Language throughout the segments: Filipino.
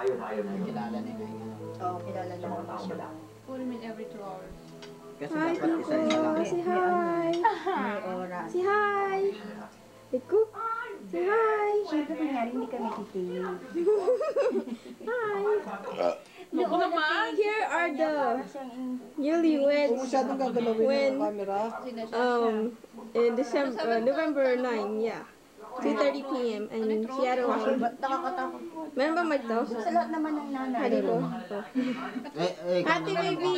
Kilala nila yun. Oo, kilala nila siya. Put him in every 2 hours. Kasi Hi, dapat isa-isa lang. Say hi. May oras. Say hi. Rico. Say hi. Siyempre, kunyari, hindi kami titigil. Hi. Naku naman! Here are the newlyweds Masyadong gagalawin when yung camera. in November 9, yeah. 2:30 p.m. and Seattle, Washington. Nakakatakot po. Meron ba mic daw? Sa lahat naman ng nanay. Hali ko. Ate baby.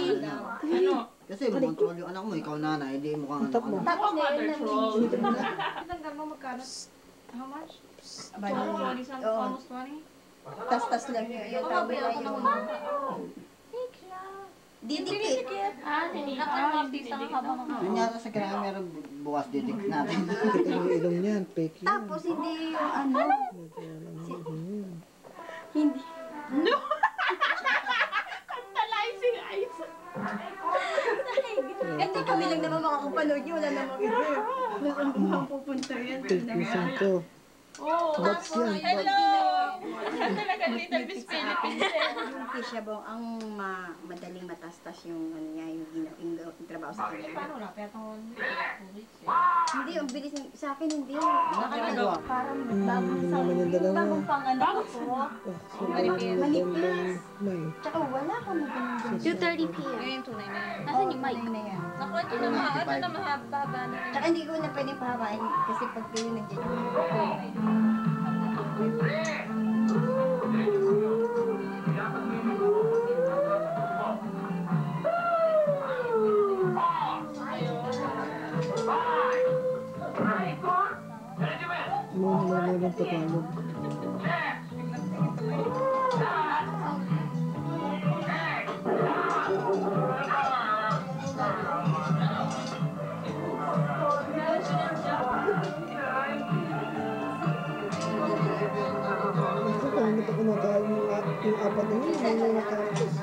Kasi makontrol yung anak mo, ikaw nanay, hindi mo kang anak. Tapos Mother troll. Tinanggal mo magkano? How much? 20 something, Oo. almost 20? Tas-tas lang yun. Yung tabi na yung... Didikit. Yun yata sa camera bukas didik natin. Kita yung ilong niyan, fake yun. Tapos hindi yung ano... Hindi. No! Tantalizing eyes. Hindi kami lang naman makakapanood yun. Wala namang iba. Saan ba pupunta yan? Fake yung santo. Oh, Bats yan, bats. hello! Talaga Little Miss Philippines eh. Yung Kishabong, ang madaling matastas yung ano niya, yung trabaho sa kanya. Paano wala? Kaya itong 2 weeks eh. Hindi, ang bilis sa akin hindi. Nakakagawa. Parang Hindi bagong naman yung dalawa. bagong panganak ko. Manipis. May. Tsaka wala ka na ganun. 2:30 p.m. Ngayon, tunay na yan. Nasaan yung mic na yan? Naku, ito na mahaba na. Tsaka hindi ko na pwedeng pahabain kasi pag kayo nandiyan Muna ng Tagalog. Ano ito kumakain yung apat na yun? Ano yung natapos?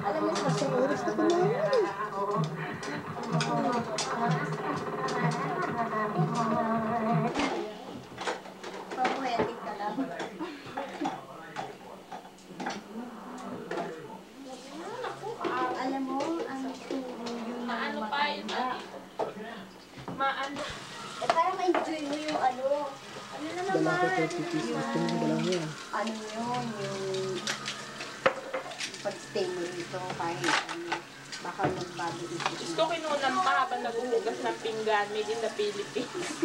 alam mo sa Sa oras na kumain eh. poetic ka lang. Alam mo, ang turo yung Maano pa yun? Maano? Para ma-enjoy mo yung ano. Ano na Dala ko naman? 30 pieces. Gusto mo dala mo yan. Ano yun, yung pag-stay mo dito kahit ano. Baka magbago isip Gusto ko kinunan pa habang naguhugas ng pinggan made in the Philippines.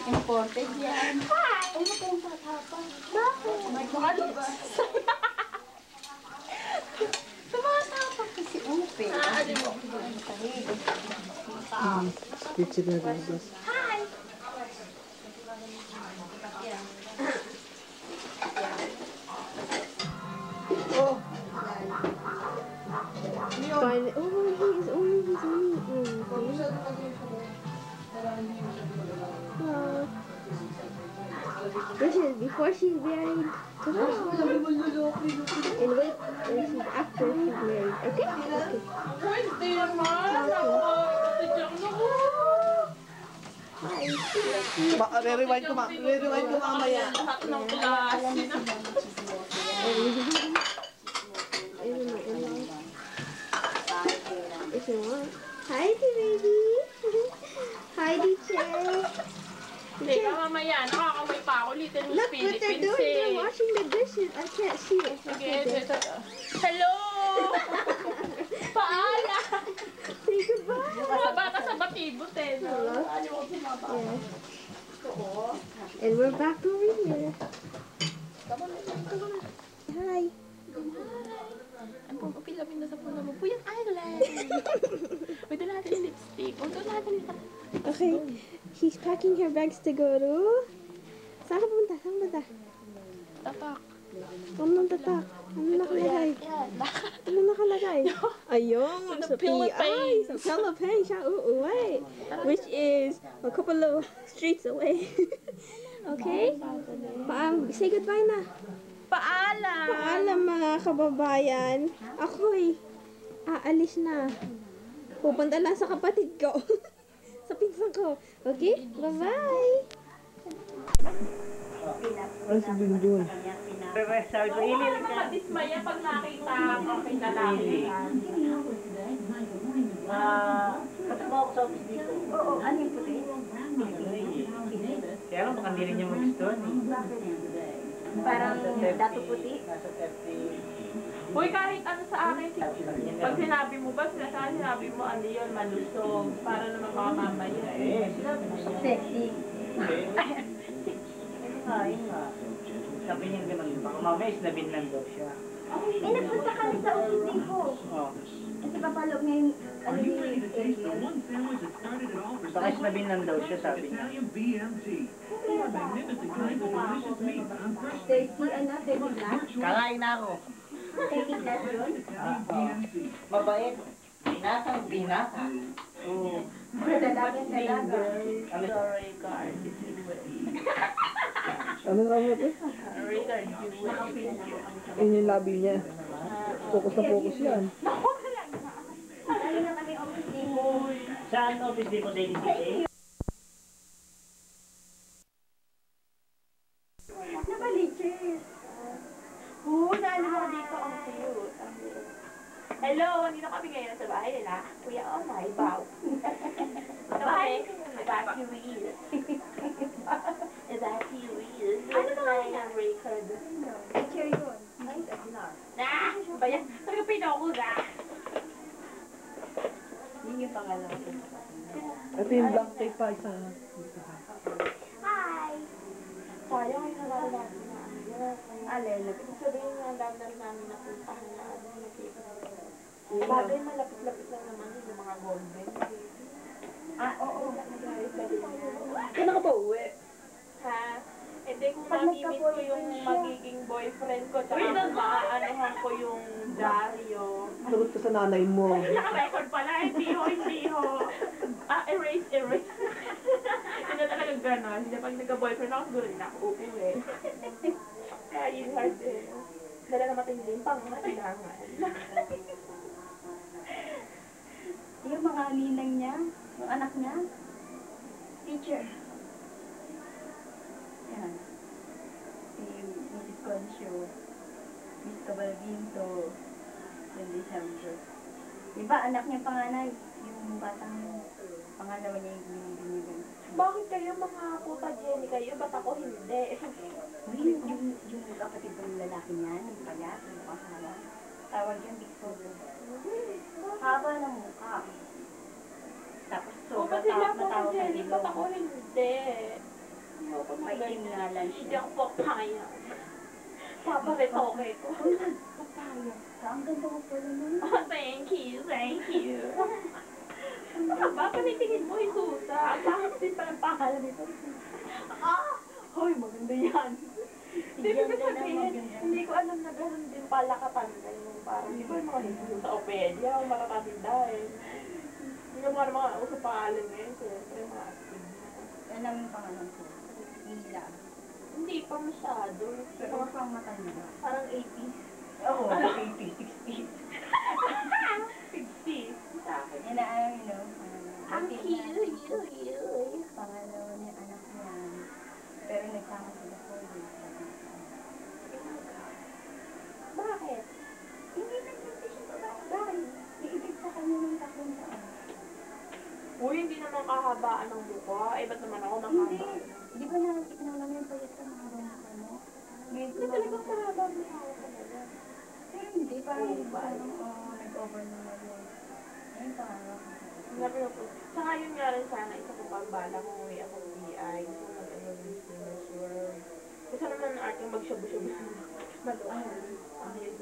Imported yan. Hi! Ay, mo kayong patapa. Bakit? Tumatapa kasi upe. Ano mo? Picture na rin. Hi! Oh! Fine. Oh, he's only his knee. This is before she's married. And wait, she's after she's married. Okay? Okay. Pwede naman! Ako! Sadyang naku! Re-rewind ko mamaya. Lahat ng klase na. If you want. Hi, baby. Hi, DJ. Teka, mamaya. Nakakaway pa ako. Little Miss Look what they're Philippines doing. They're eh. washing the dishes. I can't see it. Sige, hello! Paala! Say goodbye. Mga bata sa batibot eh. No? Yes. And we're back over here. Hi. Ang pumapilamin na sa puno mo. Puyang island! May dala natin yung lipstick. O, doon natin yung Okay. She's packing her bags to go to... Saan ka pumunta? Saan ka pumunta? tatak. Ano tatak? Ano nakalagay? Ano nakalagay? Ayun, sa Philippines. Sa Philippines siya uuwi. Which is a couple of streets away. Okay? Say goodbye na. Paalam! Paalam mga kababayan. Ako'y aalis na. Pupunta lang sa kapatid ko. Sa pinsan ko. Okay? Bye-bye! Ay, si Junjun. Sabi ko, ilil Ano ka. madismaya pag nakita ang lalaki yan? Katrabaho ko sa office dito. Oo, ano yung puti? Kaya lang, baka hindi rin niya magustuhan eh. Parang dato puti. Nasa 30. Uy, kahit ano sa akin, pag sinabi mo ba, sinabi mo ano yun, malusog, para naman makamamaya. Eh, sinabi mo siya. Sexy. Ayun nga. Sabi niya ganun, baka mamaya sinabin lang daw siya. Eh, nagpunta kami sa office ko. Oh. Kasi papalog niya yung, ano yung Ariel. Baka sinabin lang daw siya, sabi niya. 30, ano, 30 plus? Kakain na ako. 30 plus yun? Mabait. Binatang binata. Oo. Dalagang dalaga. Ano? Sorry, card. Ano nga mo ito? Regard you. Yun yung labi niya. Focus na focus yan. Ayun na kami office ko. Saan office dito, Daily City? Napaliches. Naano mo dito ang cute. Ang cute. Hello, dito kami ngayon sa bahay nila. Kuya, oh my, wow. Okay, back you real. Back you real. Ano ba yung record? Picture yun. Ah, ba yan? Talaga pinako na. Yun yung pangalan ko. Ito yung black tape pa isa. Hi! Sayang ay nalala natin na. Alin, Sabihin nga ang dami namin napuntahan na ano, nakita. Bagay malapit-lapit lang naman yung mga golden. oo. Kailan ka pa uwi? Ha? Hindi kung Pag mamimit ko nagka-boyfriend yung siya. magiging boyfriend ko, tsaka kung maaanohan ko yung Dario. Sagot ka sa nanay mo. Naka-record pala, hindi ho. Erase. Hindi na talaga gano'n. Hindi pag nagka-boyfriend ako, siguro rin ako uuwi. Kaya yun hard eh. Dala na matinding pang kailangan. Yung mga ninang niya, yung anak niya, teacher. Yan. Si Mrs. Concio, Miss Cabalvinto, yung December. Diba, anak niya panganay, yung batang pangalawa niya yung binibigay. Bakit kayo mga puta Jenny kayo? Ba't ako hindi? Yung kapatid ng lalaki niya, yung payat, yung pasawa, tawag yung Big Solo. Haba ng mukha. Tapos So, sobrang kasi lang tawag na po tawag sa Jenny, ba't ako ilong. hindi? Ayoko na May ganyan. nga lang Hindi siya. ako papaya. Paparetoke ko. Papaya. Ang ganda mo pala nun. Oh, thank you. Ba, panitingin mo, Isusa. Ang bakit din pa ng pangalan nito? Hoy, maganda yan. Hindi ko sabihin, hindi ko alam na gano'n din pala katanda yung parang, hindi ko yung mga hindi sa Opedia, o makatatanda eh. Hindi ko mga usap pangalan ngayon, siyempre mga active na. Yan ang pangalan ko. Hila. Hindi pa masyado. Pero pang matanda. Parang 80s. Oo, 80, 60. 60s. Sa akin. Yan na, Ang cute. Pangalawa niya, anak niya. Pero nagsama sila 4 years. Bakit? Hindi nag-ibig siya ba? Bakit? Iibig sa kanya ng 3 taon. Uy, hindi naman kahabaan ng mukha. Eh, ba't naman ako Hindi. makahaba? Di ba nakikita naman yung payat ka mahaba ng mukha mo? Ngayon Hindi talagang kahaba ang mukha ko talaga. Pero hindi, parang nag-over naman yun. Ayun, parang. Sabi ko po, sa ngayon nga rin sana, isa ko pang bala kung uwi ako PI. Gusto ko mag-Miss World. Gusto naman ng art yung mag-shubu-shubu. Maluan. Ayun.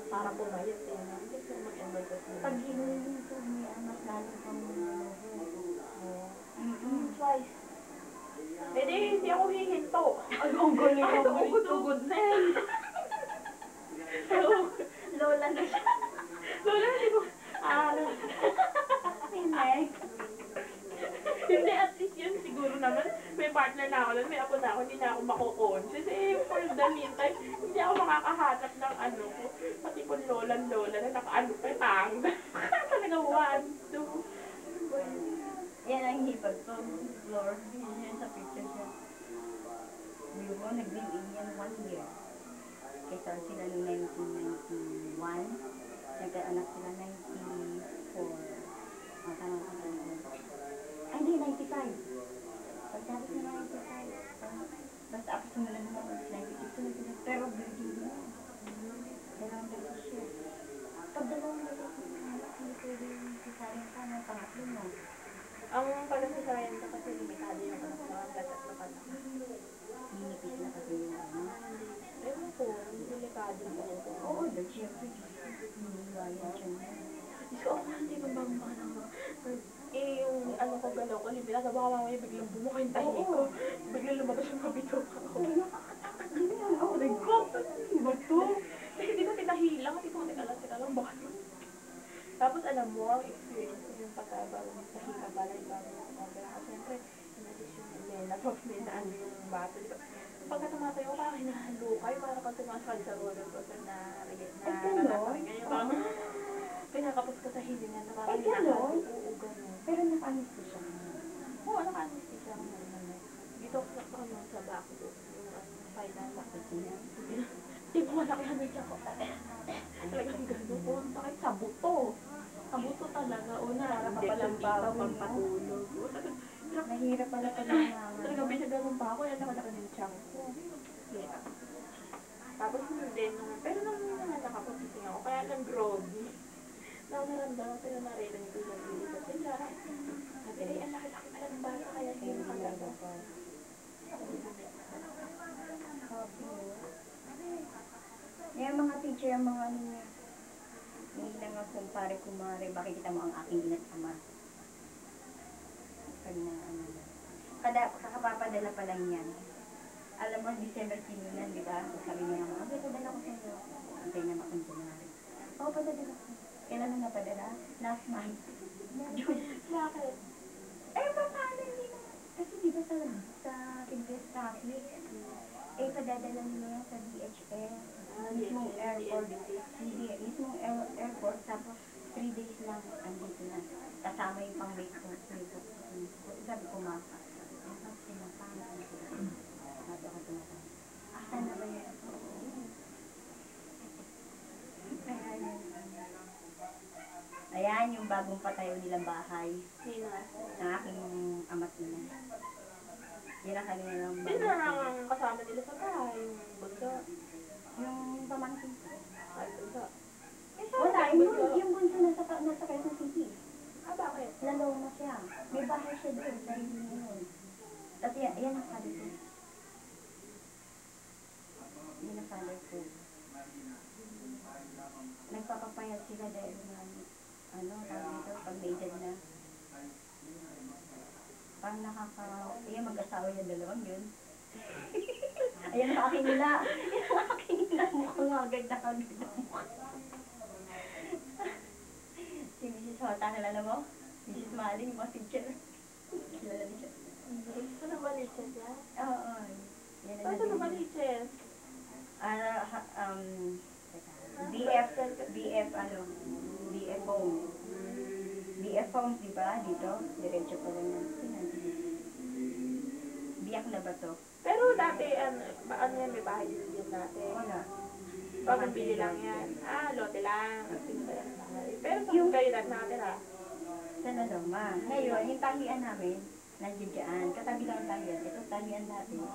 Para pumayat eh. Hindi ko mag-enroll ko sa Pag hinuling ko, may mas lalo pang twice. Eh di, hindi ako hihinto. Ay, ang galing Ay, ako. tugod na yun. Lola na siya. Lola, hindi ko. Hindi, at least yun siguro naman. May partner na ako doon, may apo na ako, hindi na ako mako-conscious. Eh, for the meantime, hindi ako makakahanap ng ano ko. Pati po lola na nakaano pa tang. Talaga 1, 2. Yan ang hipag ko. Floor. Yan sa picture siya. View ko, nag-live in yan 1 year. Kasal sila noong 1991. Nagkaanak sila 94. Ay, hindi, 95. Pagkabit na 95. Basta ako sumunod na ako, 96 sunod sila. Pero virgin na. Dalawang beses siya. Pag dalawang beses na, hindi pwede yung cesarean ka ng pangatlo mo. Ang pag-cesarean ka kasi limitado yung anak mo, ang tatlo pa na. Minipit na kasi yung ano. Ewan ko, delikado po. Oo, dahil siyempre, hiniwayan siya na. Diyos ko, ako hindi mabang naman. Eh, yung ano ko galaw ko, limitado. Baka mamaya biglang bumuka yung tahi ko. Biglang lumabas yung mabituka ko. Ay, nakakatakot din yan. Oh my God! Ba to? Hindi ko tinahilang. Hindi ko teka lang, baka yun. Tapos alam mo, ang experience ko yung pagkabago ng tahi ka pala yung bago ng opera. Kasi siyempre, inalis yung nena, tapos may naan yung bato. Diba? Pagka tumatayo ko, parang hinahalukay. Parang pag tumasakal sa roller coaster na ganyan. Pinakapos ka sa hilingan na parang hinahalukay. Oo, gano'n. Pero nakamis ko siya. Oo, naka-anesthesia ako naman. Dito ako sa sa back ko. Yung final bakit niya. Di ba malaki ang medya ko? Talagang gano'n po. Ang sakit sa buto. Sa buto talaga. Una, para ka palang bago pagpatulog. Nahirap pala pag nangangalan. Talagang pinagano'n pa ako. Yan nakalaki ng tiyan ko. Yeah. Tapos hindi. Pero nung nanganak ako, gising ako. Kaya lang groggy. Naramdaman pero narinig ko yung bilisan sila. Sabi rin, ang laki-laki pala ng bata kaya hindi makagano. Yung mga teacher, yung mga ano niya. Hindi lang ang kumpare-kumare. Bakit kita mo ang aking ina't ama? Pag na ano. Kakapapadala pa lang yan. Alam mo, December sinunan, di ba? Sabi niya naman, okay, padala ko sa iyo. Antay na akong January. Oo, padala ko. Kailan na napadala? Last month. Bakit? Eh, paano hindi naman? Kasi di ba sa Invest Traffic, eh, padadala nila yan sa DHL. Mismong airport. Hindi, mismong airport. Tapos, 3 days lang andito na. Kasama yung pang wait ko. Sabi ko, ma, sabi ko, paano sila? Sabi ako tumatang. Asan na ba yan? Kaya yun. Ayan, yung bagong patayo nilang bahay. Sino? Ng aking amat nila. Yan ang kanilang Sino na ang kasama nila sa bahay? Yung bunso? Yung pamangkin. Ay, bunso. Wala, yung bunso nasa Quezon City. Ah, bakit? Lalaw na siya. May bahay siya doon, sarili niya yun. At yan ang father ko. Yan ang father ko. Nagpapapayat sila dahil ano, tawag dito, pag may edad na. Parang ayan, mag-asawa niya dalawang yun. Ayan ang aking nila. Ayan ang aking nila. Mukhang agad na kagad na mukha. Si Mrs. Hota, nalala mo? Mrs. Maling, mga teacher. Kilala niya. Ano ba liches niya? Oo. Yan ang Ano ba liches? BF home. BF home, di ba? Dito, diretso pa rin yan. Biyak na ba to? Pero dati, ano yan, may bahay din dati. Wala. Bagong bili lang yan. Ah, lote lang. Pero saan kayo dati nakatira? Sa Laloma. Ngayon, yung tahian namin, nandiyan dyan. Katabi lang ang tahian. Ito tahian natin.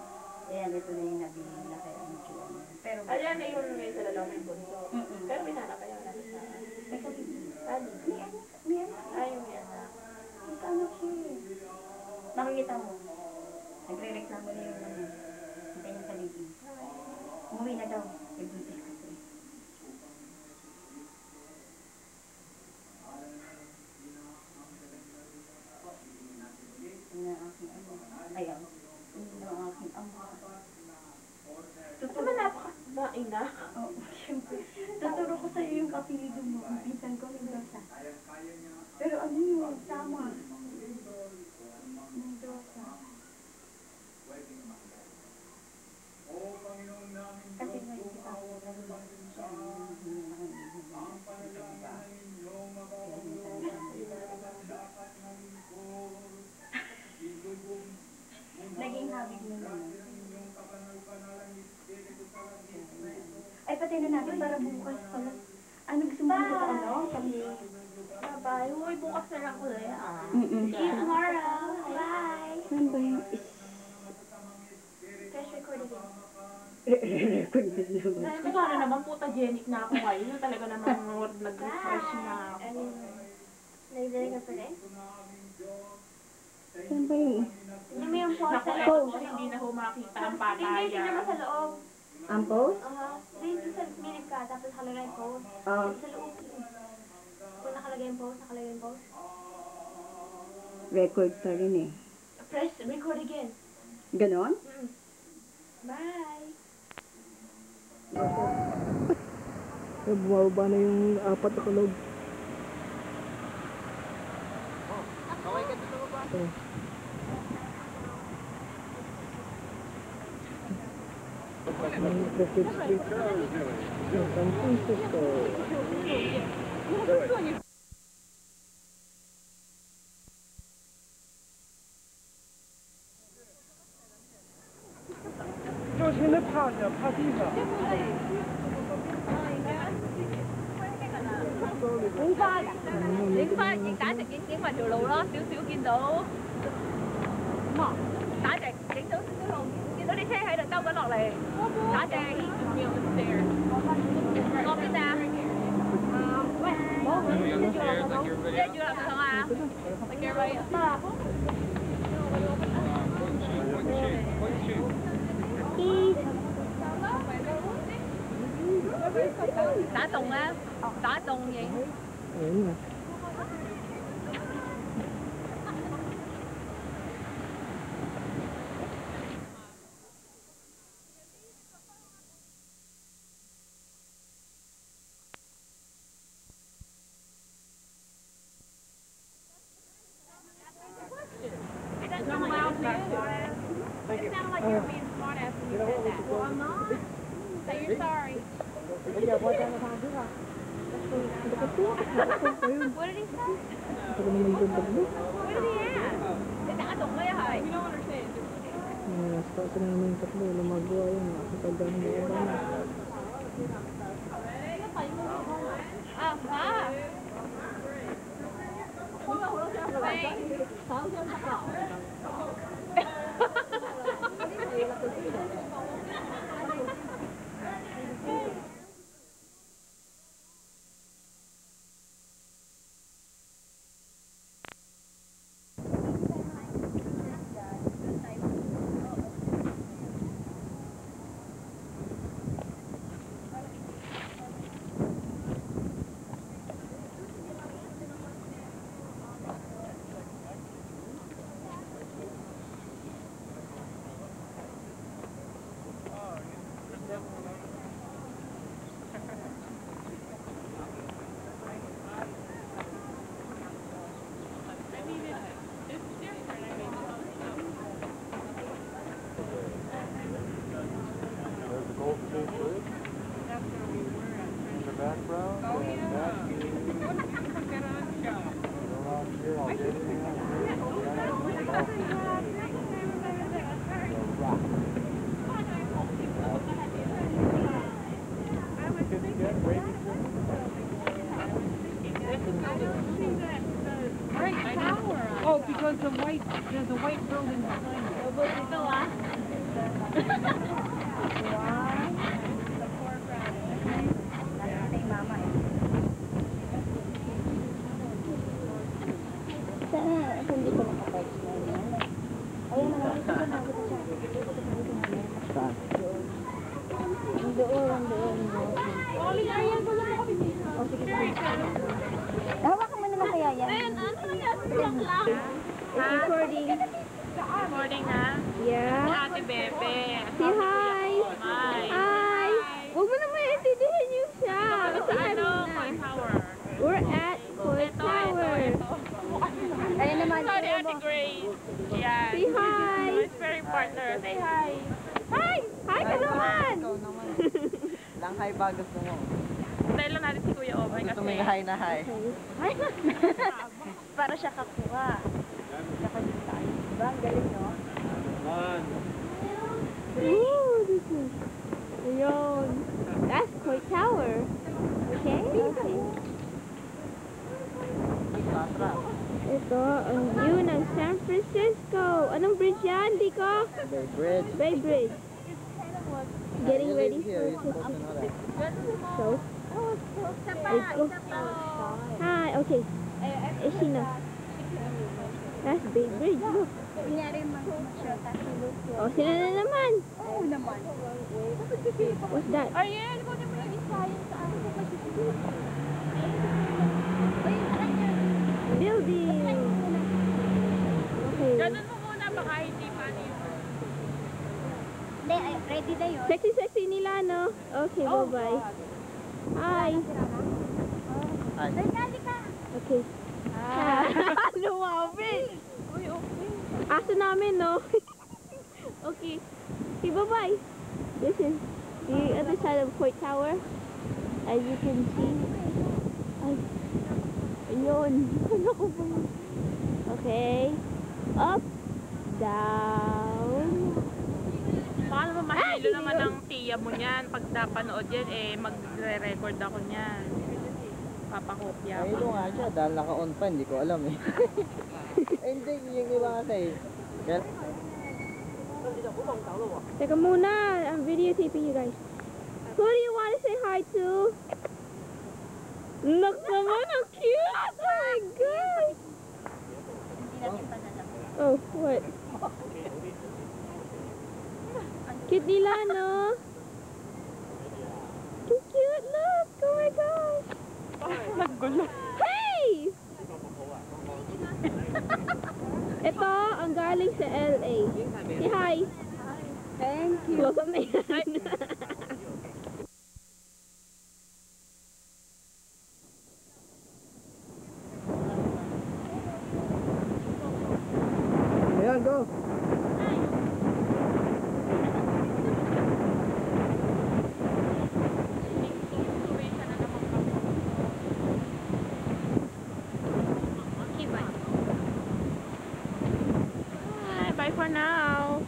Ayan, ito na yung nabili na kaya ang dyan. Pero, Ayan na yung ngayon sa lalong may bunso. Mm-mm. Pero minana kayo na sa... may kapitid. Ano? May anak. Ay, yung may anak. Magkaanak siya eh. Nakikita mo. Nagre-reklamo na yung ano. Hintay niya sa living. Umuwi na daw. Nagbuntis kasi. Yun ang aking ano. Ayaw. Yun ang aking ama. Ito ba napaka-naina? Oo, siyempre. Tuturo ko sa'yo yung kapilido mo. Ang pinsan ko, Mendoza. Pero ano yun? Tama. Mendoza. Kasi ngayon kita ako nalulong siya. Naging habit mo naman. Ay, antay na natin para bukas pala. Ano gusto mo dito sa ano? Bye-bye. Uy, bukas na lang ulit. See you tomorrow. Bye. Saan ba yung Press record again. record na naman? Kasi sana naman photogenic na ako ngayon. Yung talaga naman nag-refresh na ako. Nagdala ka pa rin? Saan ba yung... Hindi mo yung pause Naku, sa eto loob. ko, hindi na humakita ang Hindi, hindi naman patayan. sa loob. Ang post? Hindi, sa minute ka, tapos nakalagay yung pause. Ah, Sa loob. Kung nakalagay yung pause, nakalagay yung pause. record pa rin eh. Press record again. Ganon? Bye. Bumababa na yung apat na kalog. Pacific Street. San Francisco. Chuyển pha chuyển cả thì chuyển qua đường lù đó, xíu kiên độ. Cả chạy chuyển xuống luôn. Chuyển xuống đi xe hay là đâu có lọt lại. Cả chạy nhiều stairs. Ngon cái ta. Dạ chưa làm xong à? Thank you everybody. Xã Tùng á, xã Tùng vậy. Ayun na. That sounded like you were being smart-ass. It sounded like you were being smart-ass when you said that. Well, I'm not. Say you're sorry. What did he say? Ako naman yung ganda. What did he ask? Xã Tùng ấy hả? You don't understand. Sa naman yung tatlo, lumagawa yun. Nakakatagal mo yung ba na. À, hả? Oh, because there's a white building behind it. Hawakan mo naman kaya yan. Recording. Recording na. Yeah. Ate Bebe. Say hi. Hi. Hi. Huwag mo naman intindihan yung siya. Sa Kasi ano, na. Point Tower. We're at Point Tower. Ayun naman. Sorry, Ate Grace. Yan. Say hi. My very partner. Say hi. Hi. Hi ka naman. Lang hi ba gusto mo? Dahil lang natin si Kuya Omay Gusto kasi. mo yung hi na hi. Para siya kakuha. Saka dito tayo. Diba? Ang galing, no? Ooh, this is... Ayun. That's Point Bay Bridge. Bay Bridge. Getting You ready live here, you're for supposed to know that. show. Hi, okay. Is she na? That's Bay Bridge, look. Oh, sila na naman. Oo naman. What's that? Ayan, kung naman yung science sa ako Building. Okay. Ganun mo muna, baka hindi pa yung... Hindi, ready na yun. Sexy nila, no? Okay, bye-bye. Hi. Hi. Okay. Lumapit. Aso namin, no? Okay. Okay, bye-bye. This is the other side of Court Tower. As you can see. Ay. Ayun. Ano ko ba? Okay. Up. Down. Baka naman mahilo naman ng tiya mo niyan. Pag napanood yan, magre-record ako niyan. Papakopya Ay, ako. nga siya, dahil naka-on pa, hindi ko alam eh. Hindi, yung iba kasi. Teka muna. I'm videotaping you guys. Who do you want to say hi to? Look naman, ang cute! Oh my God! Oh, what? Cute nila, no? Cute, look! Oh my gosh! Naggulo. Hey! Ito, ang galing sa LA. Say hi! Thank you. Close up na yan. Ayan, go! Bye for now.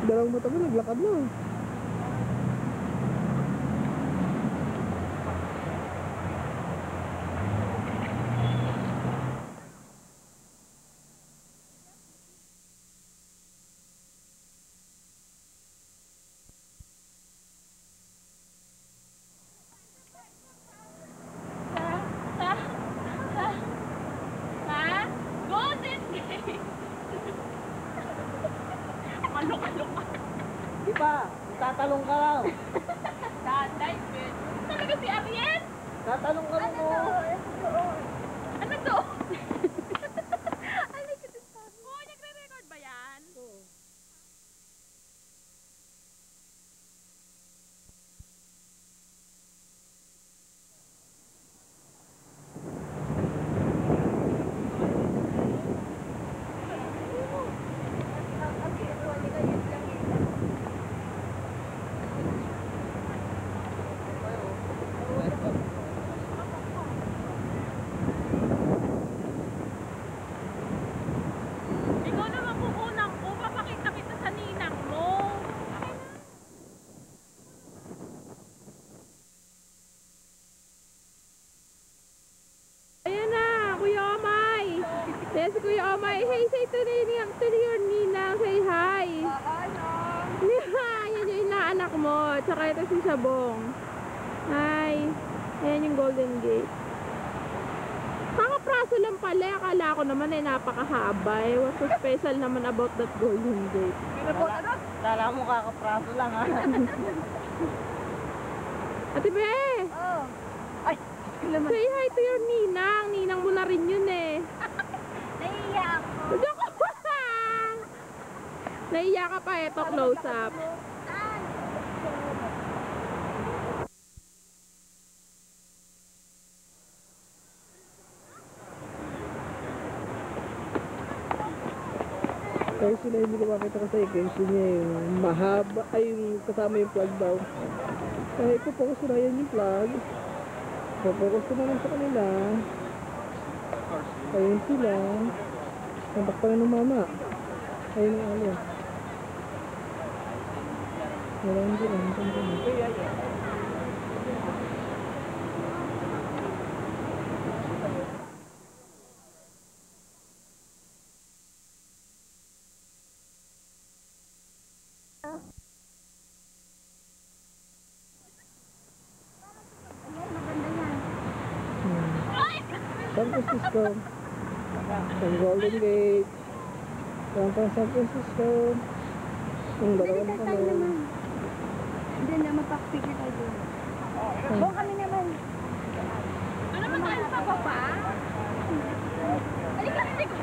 Dalawang mata mo, naglakad na. Di ba? Tatalong ka lang. Tatay, bitch. Talaga si Ariel? Tatalong ka lang mo. Ano to? I like it. Oh, nagre-record ba yan? Ikaw naman kukunan ko. Papakita kita sa ninang mo. Ayan na, Kuya Omay. Yes, Kuya Omay. Hey, say to your ninang, say hi. Yan yung inaanak mo. Tsaka ito si Sabong. Hi. Ayan yung Golden Gate. Kakapraso lang pala. Akala ko naman ay napakahaba. What's so special naman about that Golden Gate? Kala mo kakapraso lang ha. Ate Be! Ay! Say hi to your ninang. Ninang mo na rin yun eh. Naiiya ako. Naiya ka pa, eto close up. Kaya sila hindi ko makita kasi kasi niya yung mahaba, ay yung kasama yung plug daw. Kaya ipopokus ko na yan yung plug. Ipopokus ko na lang sa kanila. Ayun sila. Kontak pa rin ng mama. Ayun ang alin. Wala hindi lang. San Francisco. Yung Golden Gate. San Francisco. Yung dalawang tanong. Hindi na mapapicture tayo doon. Oo, kami naman. Ano naman tayo sa baba? Halika, halika.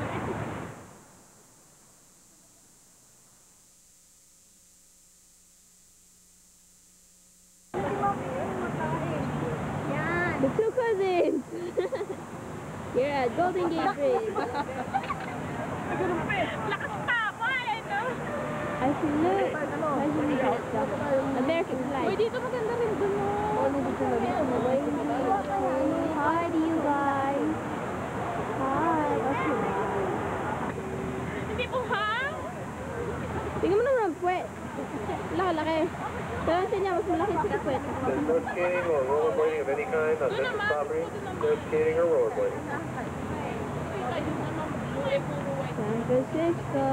The two cousins. You're at Golden Gate Bridge. Lakas pa ako eh, no? I should look. I should look. American flag. Uy, dito maganda rin dun mo. Hi to you guys. Hi. Hindi po ha? Tingnan mo naman, puwet. Laki. Pero sa niya, mas malaki si puwet. There's no skating or rollerblading of any kind on this property. No skating or rollerblading. San Francisco.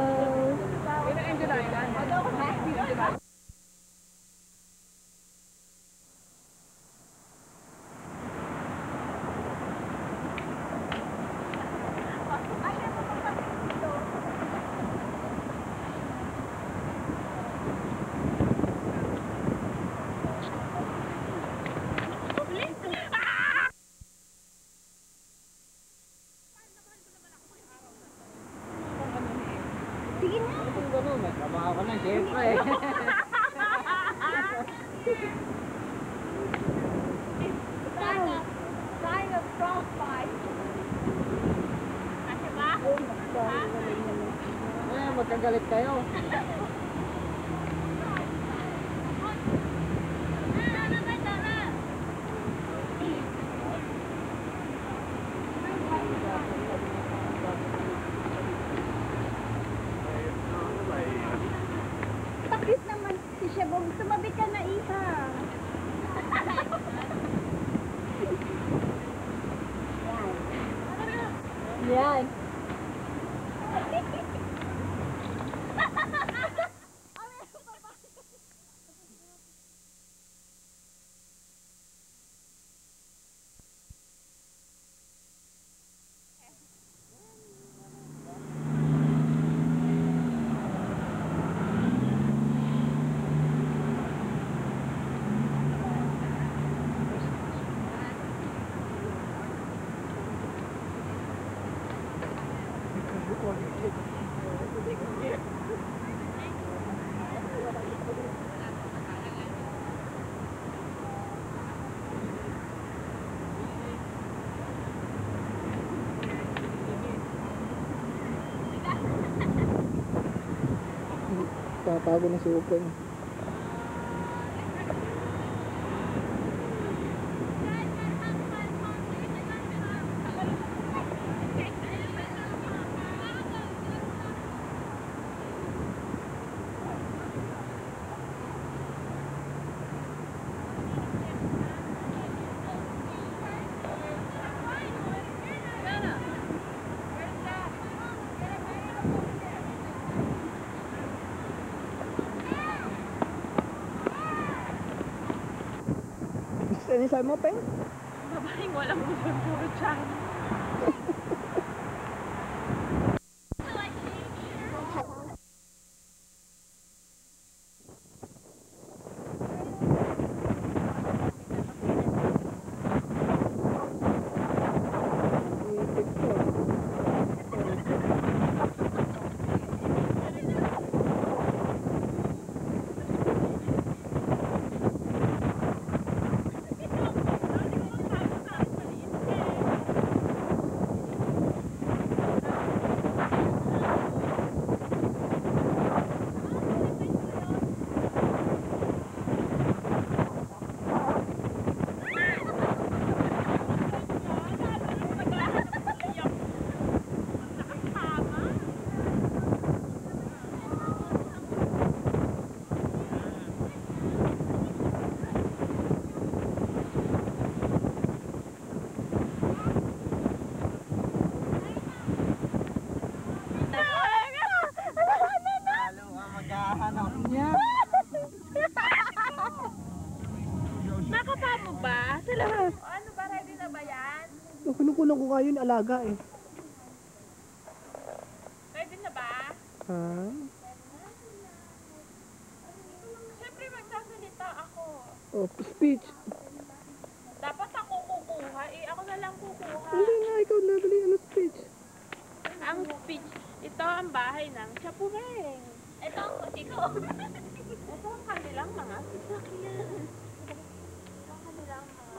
Trabaho ka na, siyempre. Sign of frostbite. Kasi ba? Eh, magkagalit kayo. Tapos naman si Shabong, tumabi ka na iha. Yan. Tatago na si Upeng. Saan mo, Peng? Babaeng walang buwan, puro tiyan. nga yun, alaga eh. Ready na ba? Ha? Siyempre magsasalita ako. Oh, speech. Dapat ako kukuha. Eh, ako na lang kukuha. Hindi nga, ikaw na dali. Ano speech? Ang speech, ito ang bahay ng Chapureng. Ito ang kotse ko. Ito ang kanilang mga sasakyan. Ito ang kanilang mga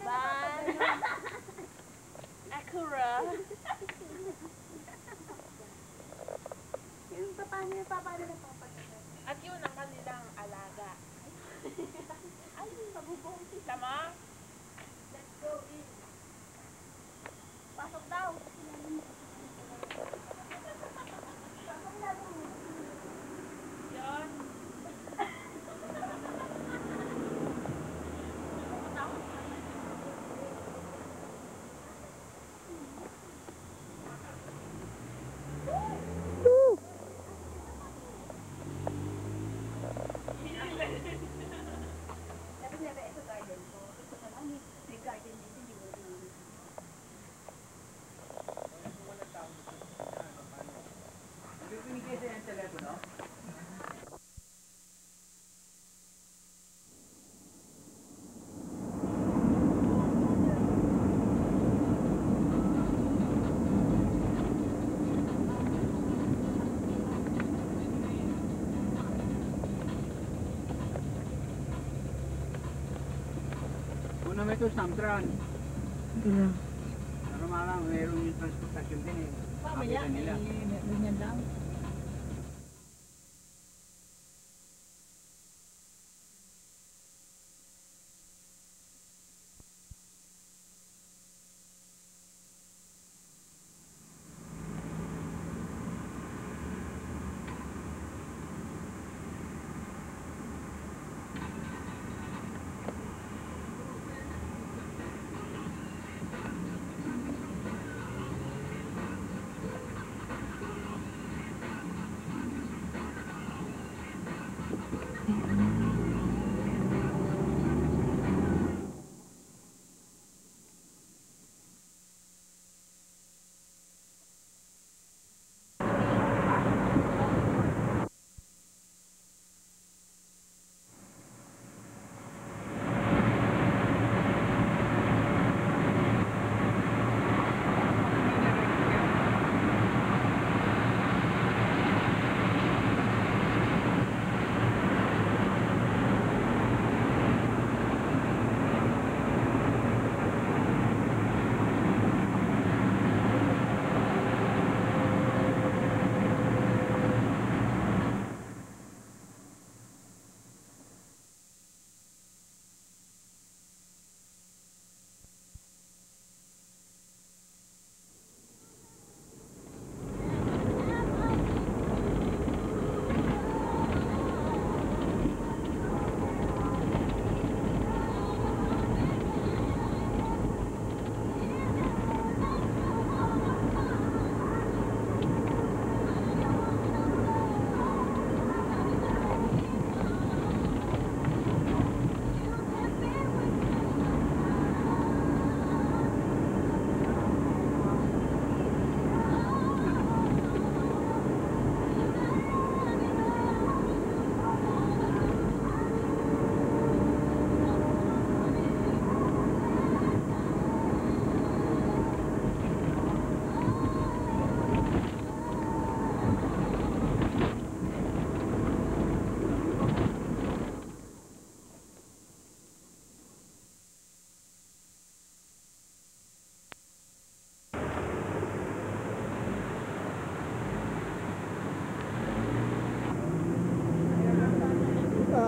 van. Acura. Yung paano na At yun ang kanilang alaga. Ay, mabubong si Tama. Let's go in. pasok daw. Yun. Una may ito, Samtran. Yeah. Pero malang, mayroon yung transportasyon din eh. Mamaya, nila. Ganyan lang.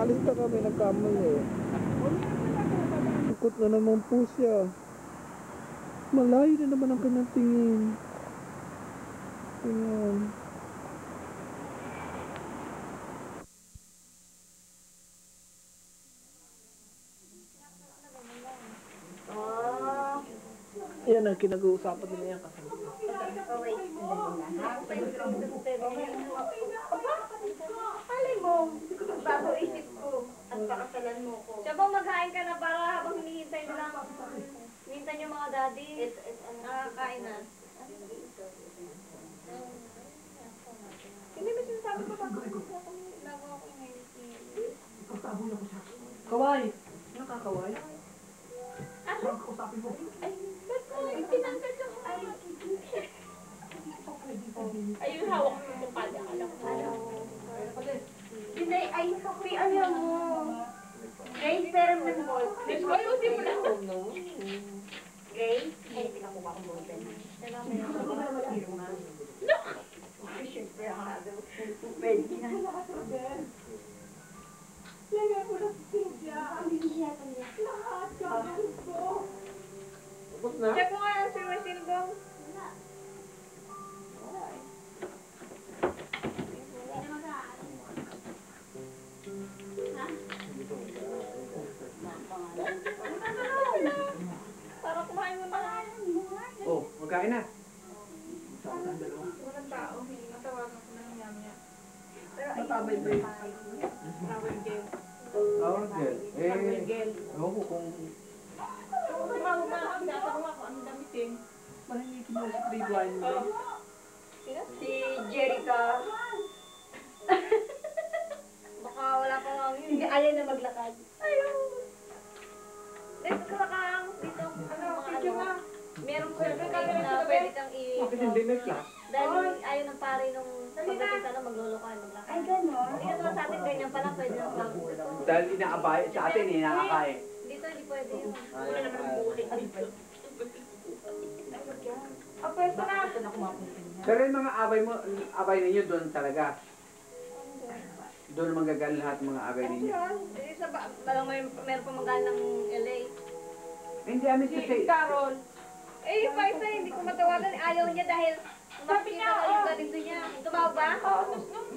Alis na kami, nagkamali eh. Ikot na naman po siya. Malayo na naman ang kanyang tingin. Tingnan. Yan ang kinag-uusapan nila yan kasi. Alay mo, bago isip ko at pakasalan mo ko. Siya ba maghain ka na para habang hinihintay mo lang? Hinihintay niyo mga daddy? Ay, ayaw mo. Grace, pero ng ball. Let's go, ayusin mo na. Grace, ay, pinakuha ko ball pen. Salamat na ako. No! Ay, syempre, pwede na. Tapos na? Check mo nga si Rosildo. Para kumain mo na. Oh, magkain na. Walang tao. Natawagan ko na ng yamya. Pero ay, Matabay ba yun? Travel game. Oh, girl. Ewan ko kung... Tumawag na ako. Tinatanong ako, anong gamitin? Mahingikin mo si Trey Blind. Si Jerica. Baka wala pa nga yun. Hindi, ayaw na maglakad. Ayaw. Let's lakang dito. Picture nga. Meron ko na pwede kang Bakit hindi may class? dahil ayaw ng pare nung pagdating sana maglolo ka, maglakad. Ay, gano'n? Hindi ka naman sa atin ganyan pala, pwede nang lang. Dahil inaabay sa atin, inakakay. Dito hindi pwede yun. Wala naman ang bulit dito. Pwesto na. Pero yung mga abay ninyo doon talaga. Doon manggagaling lahat ng mga abay ninyo. Isa ba, balang meron pa magaling ng LA. Hindi, amin kasi... Carol. Eh, yung paisa, hindi ko matawagan. Ayaw niya dahil Sabi niya, yung ganito niya. Tumawag ba? Oo, nung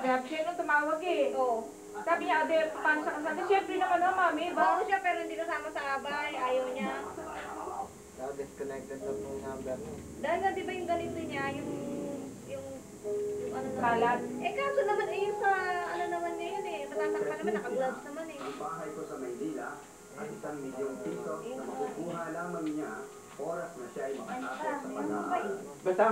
sabi siya nung tumawag eh. Oo. Sabi niya, Ade, paano siya kasama? Siyempre naman ang mami, Oo siya, pero hindi kasama sa abay. Ayaw niya. Disconnected na po yung number mo. Dahil nga, di ba yung ganito niya, yung ano naman. Kalat. Eh, kaso naman, eh, yung sa, ano naman niya yun eh. Matatakpan naman, naka-gloves naman eh. Bahay ko sa Maynila at isang milyong piso na makukuha lamang niya oras na siya ay makatapos sa pag-aaral. Basta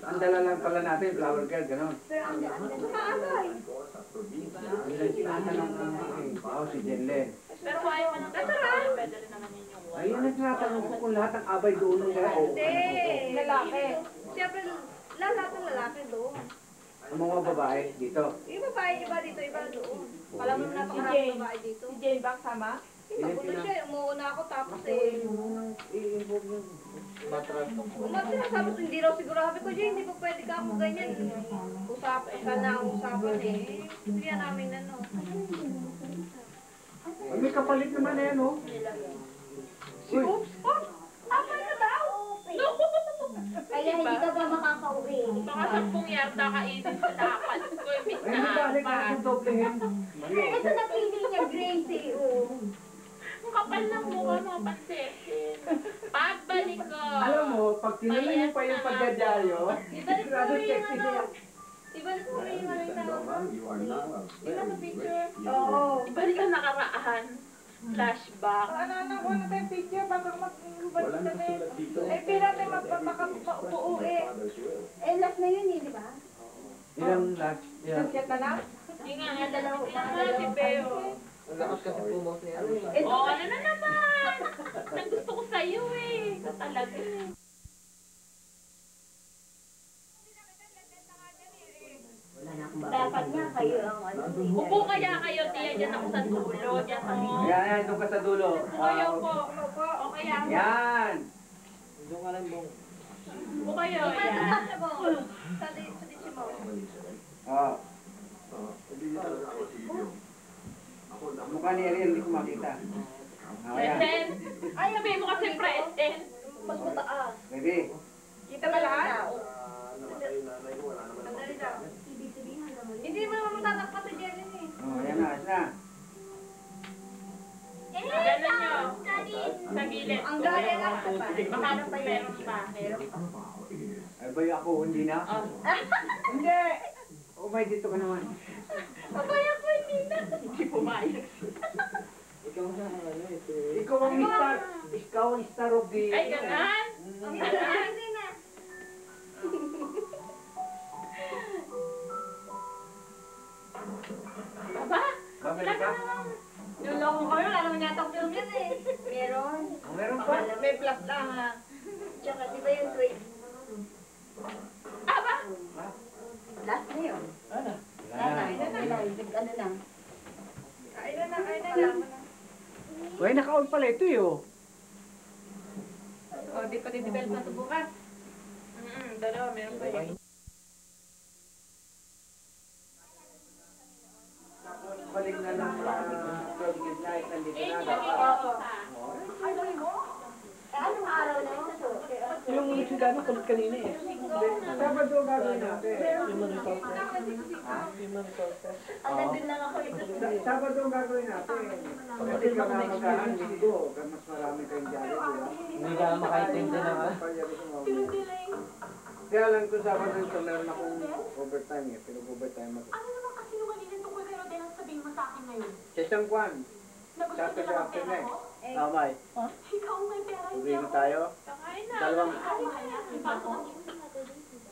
ang dala lang pala natin, flower girl, gano'n. Pero ang sumaabay. Sa probinsya, Ang tinatanong si Jenlen. Pero ayaw mo nang kasama. Pwede rin naman yun yung Ayun ang tinatanong ko kung lahat ng abay doon ng kaya. Hindi. Lalaki. Siyempre, lahat ng lalaki doon. Ang mga babae dito. Yung babae, iba dito, iba doon. Alam mo na Si napakaraming Jane. babae dito. Si Jane ba kasama? Papunta siya, umuuna ako tapos eh. Umat sinasabi ko, hindi raw siguro. Sabi ko, Jane, hindi ko pwede ka ako ganyan. Usapan ka na ang usapan eh. Hindi yan namin ano. Ay, may kapalit naman eh, no? Si Oops? Oh, apa na daw? Kaya hindi ka ba makakauwi? Baka 10 yarda kainin sa dapat ko. Imbis Ay, na nabalik apat. ako doblehin. Ito napili niya, Gracie. Oh. Ang kapal ng mukha mo, pansesin. Pagbalik ko. Alam mo, pag tinuloy mo pa yung pagdadyaryo, Ibalik mo sigurado rin yung sexy ano. siya. Ibalik mo rin yung ano yung tawag mo. you are now a Iba sa picture? Oo. Ibalik ang nakaraan. Flashback. Ano ko na tayong picture bago magbalik Walang kami. nasulat dito. Eh, pila tayo magpapaupo eh. Eh, last na yun eh, di ba? Ilang last, yeah. Sunset na lang. Yung nga, dalawa si Beo. Ang lakas kasi pumos niya. Oo, ano na naman? Ang gusto ko sa'yo eh. Ito talaga eh. Dapat nga kayo ang ano. Upo kaya kayo, tiya, dyan ako sa dulo. Dyan ako. Yan, doon ka sa dulo. Kayo po. O kaya ako. Yan! Doon ka lang bong. Upo kayo. Yan. Sa ditsi mo. Oh. Mukha ni Ariel, hindi ko makita. Ayan. Present. Ay, sabihin mo kasi present. Mas mataas. Baby. Kita ba lahat? Sandali lang. Hindi mo naman matatakpat si Jenny eh. Oh, yan na, ayos na. Ganun nyo. Sa gilid. Ang gaya lang. Baka meron pa. Ay ba ako, hindi na? Hindi. Oh, may dito ka naman. Papaya ko hindi na. Hindi pumayag. Ikaw na, ano ito. Ikaw ang star. Ikaw ang star of the... Ay, ganun. Hindi na. Aba? Babalik ka? Nuloko ko yun. Alam mo niya itong film yun eh. Meron. Oh, meron pa? May plus lang ha. Tsaka di ba yung tweet? Aba? Last na yun. Ano? Last na. Ano na? Uy, naka-on pala ito eh, oh. O, di pa di-develop na ito bukas. Dalawa, meron pa yun. Balik na lang sa 12 midnight, nandito na. Anong araw na yun? Yung Chicano kulit kanina eh. Sabado gagawin natin. Human resources. Human resources. Nandun lang ako Sabado gagawin natin. Kasi ka nga magkahan, linggo. Mas marami kayong dyan, di ba? Hindi ka makaintindi na ka. Kaya lang kung Sabado ito, meron akong overtime eh. Pero overtime ako. Ano naman kasi yung kanina tungkol pero din ang sabihin mo sa akin ngayon? Sa isang kwan. Nagustuhan Saturday ka ng after pera next. ko? Tamay. Ikaw ang may pera, hindi Uwi na ako. tayo. Kakain na. Dalawang, Ikaw mahal niya. Ipasok ang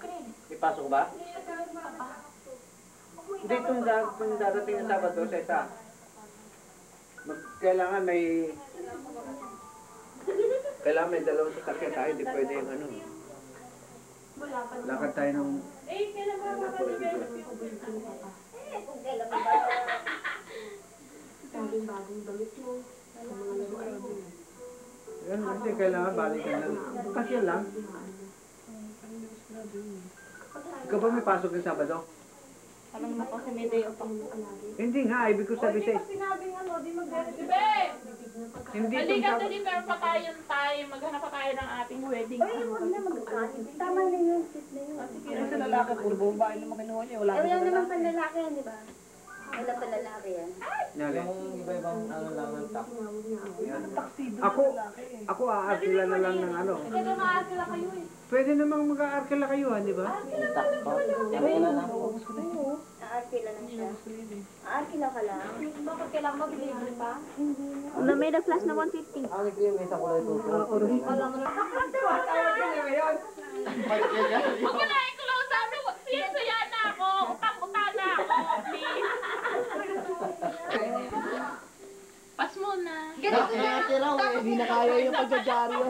Kren, ipasok ba? nagkaroon ka ba? Hindi, itong darating na Sabado sa isa. Kailangan may dalawang sasakyan tayo, hindi pwede yung ano. Wala pa. Lakad tayo ng... Kailan ba makadevelop yung kung kailan ba. Bagong damit mo. Mga laruan mo. Yan, kasi kailangan balikan lang. Kasi yan lang. Ikaw ba may pasok ng Sabado? Alam mo kasi may day off ang Hindi nga, ibig ko sabi sa'yo. Sinabing ano, di mag-direct. Hindi Halika, itong Sabado. dali, meron pa tayong time. Maghanap pa tayo ng ating wedding. Uy, huwag na mag-kanin. Tama na yun, sis na yun. Yung sa lalaki, puro babae naman kinuha niya. Wala Eh, wala naman naman lalaki. panlalaki yan, di ba? Wala panlalaki yan. Nali. Yung iba-ibang ano lang ng tak. Taksido Ako, na lalaki eh. ako aarkila na lang ng ano. Kaya maakila kayo eh. Pwede namang mag-aarkila kayo, di ba? Tak pa. Kaya na lang. Aarkila lang siya. Aarkila ka lang. Bakit kailangan mag-delivery pa? Na made a flash na 150. Ang nagkrim may isang kulay tuto. Huwag mo na i-close up. Siya na ako. Utang-utang na ako. Please. Pas mo na. Hindi na kaya yung pagjajaryo.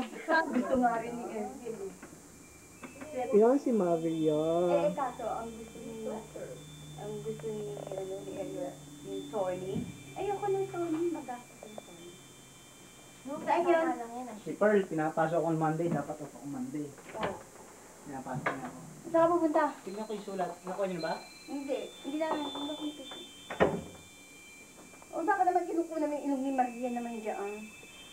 Gusto nga rin ni Emily. Yan si Maria. Kaso, ang gusto ni ano, ni Elliot, yung Tony. Ayoko ng Tony, magastos ng Tony. Saan yun? Si Pearl, pinapasok ko Monday. Dapat ako Monday. Pinapasok niya ako. Saan ka pupunta? Tingnan ko yung sulat. Nakuha niyo ba? Hindi namin. Hindi ko yung piso. O baka naman kinukuha namin ilong ni Maria naman dyan.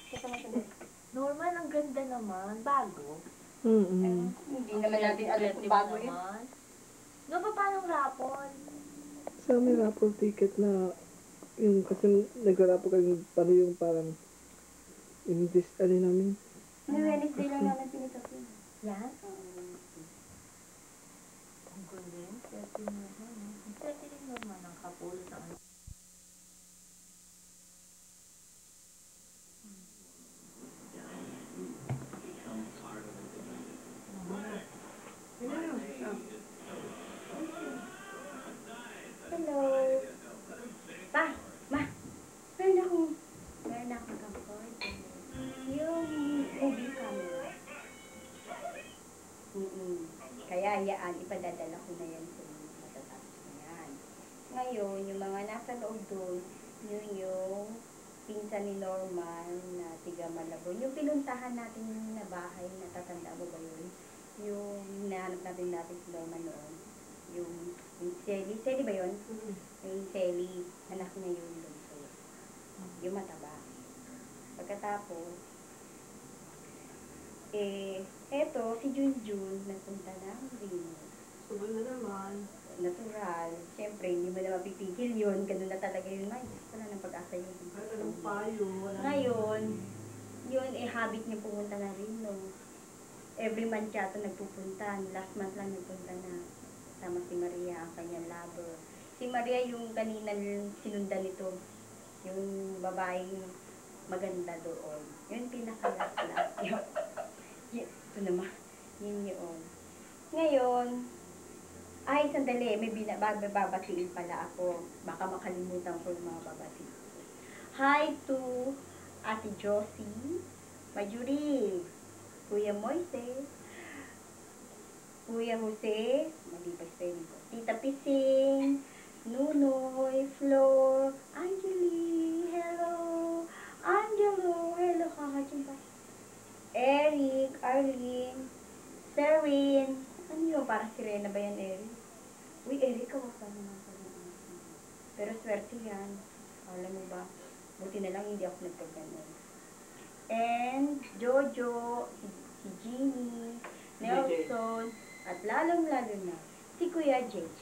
Kasama sa dito. Norman, ang ganda naman. Bago. Hindi naman natin alam kung bago yun. No, pa paano rapon? Sa may raffle ticket na yung kasi nag-raffle kami paano yung parang yung this ano namin. May Wednesday lang namin pinitapin. Yan? Ang galing. 30 Norman. 30 Norman ang kapulot ng ano. Hello. Pa, ma. Meron akong camcorder. Yung movie camera. Kaya hayaan, ipadadala ko na yan sa matatapos na yan. Ngayon, yung mga nasa loob doon, yun yung pinsan ni Norman na tiga Malabon. Yung pinuntahan natin na bahay, natatanda mo ba yun? Yung hinahanap natin si Norman noon. Yung Sally ba yun? Yung Sally, anak niya yung bunso. Yung mataba. Pagkatapos, eto, si Junjun, napunta ng Venus. Subol na naman. Natural. Siyempre, hindi mo na mapipigil yun. Ganun na talaga yun. Ay, wala nang pag-asa yun. Anong payo? Ngayon, yun, habit niya pumunta na rin, no? Every month yata nagpupunta. Last month lang nagpunta na. Tama si Maria, ang kanyang lover. Si Maria yung kanina sinundan nito. Yung babaeng maganda doon. Yun pinaka-last. Ito naman. Yun yun. Ngayon, ay, sandali. May babatiin pala ako. Baka makalimutan ko yung mga babatiin. Hi to Ate Josie, Majuri, Kuya Moises, Kuya Jose, mali pa spelling ko, Tita Pising, Nunoy, Flor, Angeli, hello, Angelo, Alam mo ba, buti na lang hindi ako nagkaganon. And Jojo, si Jeannie, Nelson, at lalong-lalo na si Kuya JJ.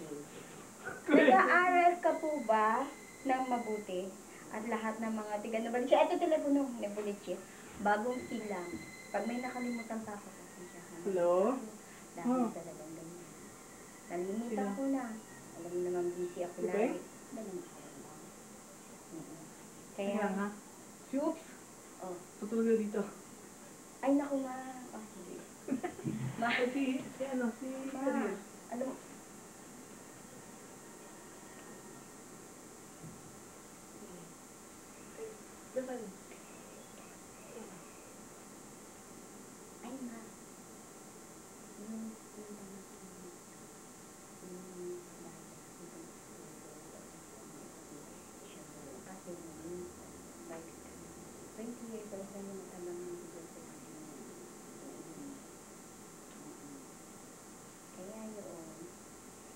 Nag-aaral ka po ba ng mabuti? At lahat ng mga tiga na balik siya. Ito telepono na bulit siya. Bagong silang. Pag may nakalimutan pa ako, pasensya ka na. Hello? Dahil talagang ganyan. Nalimutan ko na. Alam mo naman busy ako lagi. Kaya, ha? Shoot! oh. Tutulog na dito. Ay naku ma. Oh, sige. Ma. Si Ma. Alam mo. Ay ma. Kaya yun,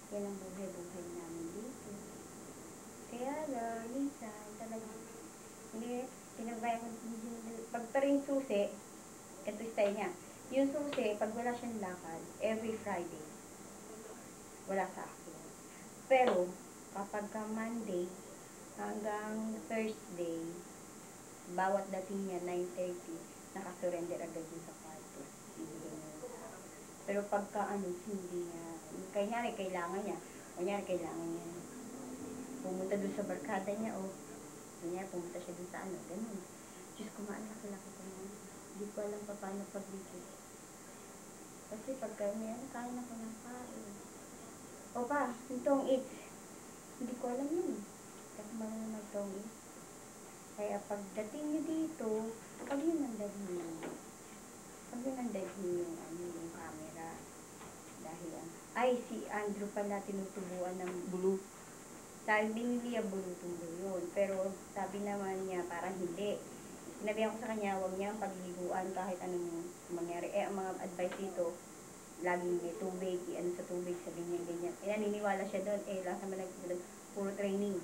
yan ang buhay-buhay namin dito. Kaya lang, minsan talagang, hindi, pinagbayan ko pag pa rin susi, ito style niya, yung susi, pag wala siyang lakad, every Friday, wala sa akin. Pero, kapag ka Monday, hanggang Thursday, bawat dating niya, 9:30, nakasurrender agad yun sa kwarto. Pero pagka hindi niya, kanyari kailangan niya pumunta dun sa barkada niya, o kanyari pumunta siya dun sa ganun. Diyos ko, laki-laki ko na. Hindi ko alam pa paano pag-video. Kasi pagka kain ako ng kain. O pa, yung tong eats, hindi ko alam yun. Kasi marunong mag-tong eats. Kaya pagdating niyo dito, pag yun ang dalhin niyo. Pag yun ang dalhin yung camera. Dahil si Andrew pala tinutubuan ng Blue. sabi niya bulutubo yun. Pero sabi naman niya parang hindi. Sinabihan ko sa kanya, huwag niyang pagliliguan kahit anong mangyari. Ang mga advice dito, laging may tubig, sa tubig, sabi niya ganyan. Naniniwala siya doon, lang naman puro training.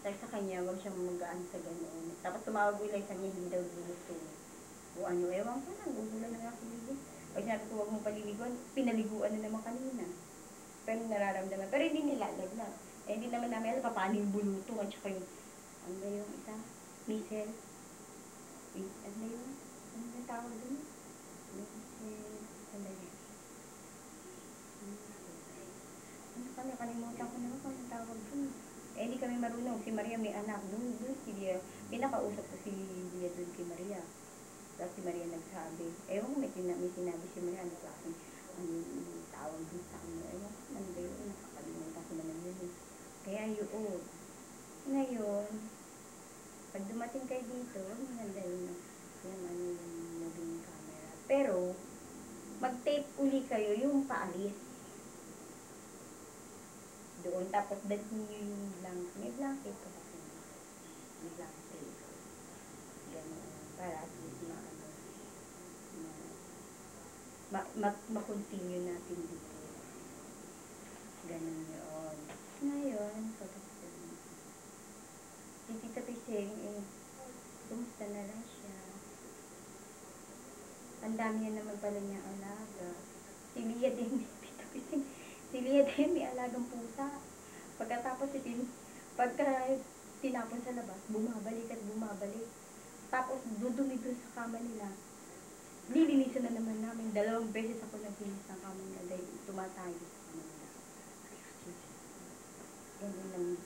Sabi sa kanya, huwag siyang mag-aan sa ganoon. Tapos tumawag ko sa niya, hindi daw ginusto. O ewan ko lang, gugulan na nga ako dito. Pag sinabi ko, huwag mong paliliguan, pinaliguan na naman kanina. Pero nararamdaman. Pero hindi nilalaglag. Hindi naman namin alam paano yung bulutong at saka yung, yung isa? Missel. Ano yun? Ano yung tawag dun? Missel. Ano kami? Kalimutan ko naman kung yung tawag dun. Hindi kami marunong. Si Maria may anak. Doon si Dia. Pinakausap ko si Dia doon kay Maria. Tapos si Maria nagsabi. Ewan ko may sinabi si Maria. Ano klaseng tawag dun sa kanya. Ewan ko man ba yun. Nakakalimutan ko naman yun. Kaya yun. Ngayon, pag dumating kayo dito, maganda yun yung moving camera. Pero, mag-tape uli kayo yung paalis. Doon, tapos dalhin nyo yung blanket. May blanket ko kasi. May blanket. Ganun. Para at least ma-continue natin dito. Ganun yun. Ngayon, si Tita Piseng, kumusta na lang siya. Ang dami niya naman pala niya alaga. Si Lia din, Tita Piseng, si Lia din may alagang pusa. Pagkatapos pagka tinapon sa labas, bumabalik at bumabalik. Tapos dudumi dun sa kama nila. Nilinisan na naman namin. 2 beses ako naglinis ng kama nila dahil tumatayo sa kama nila. Ganun lang.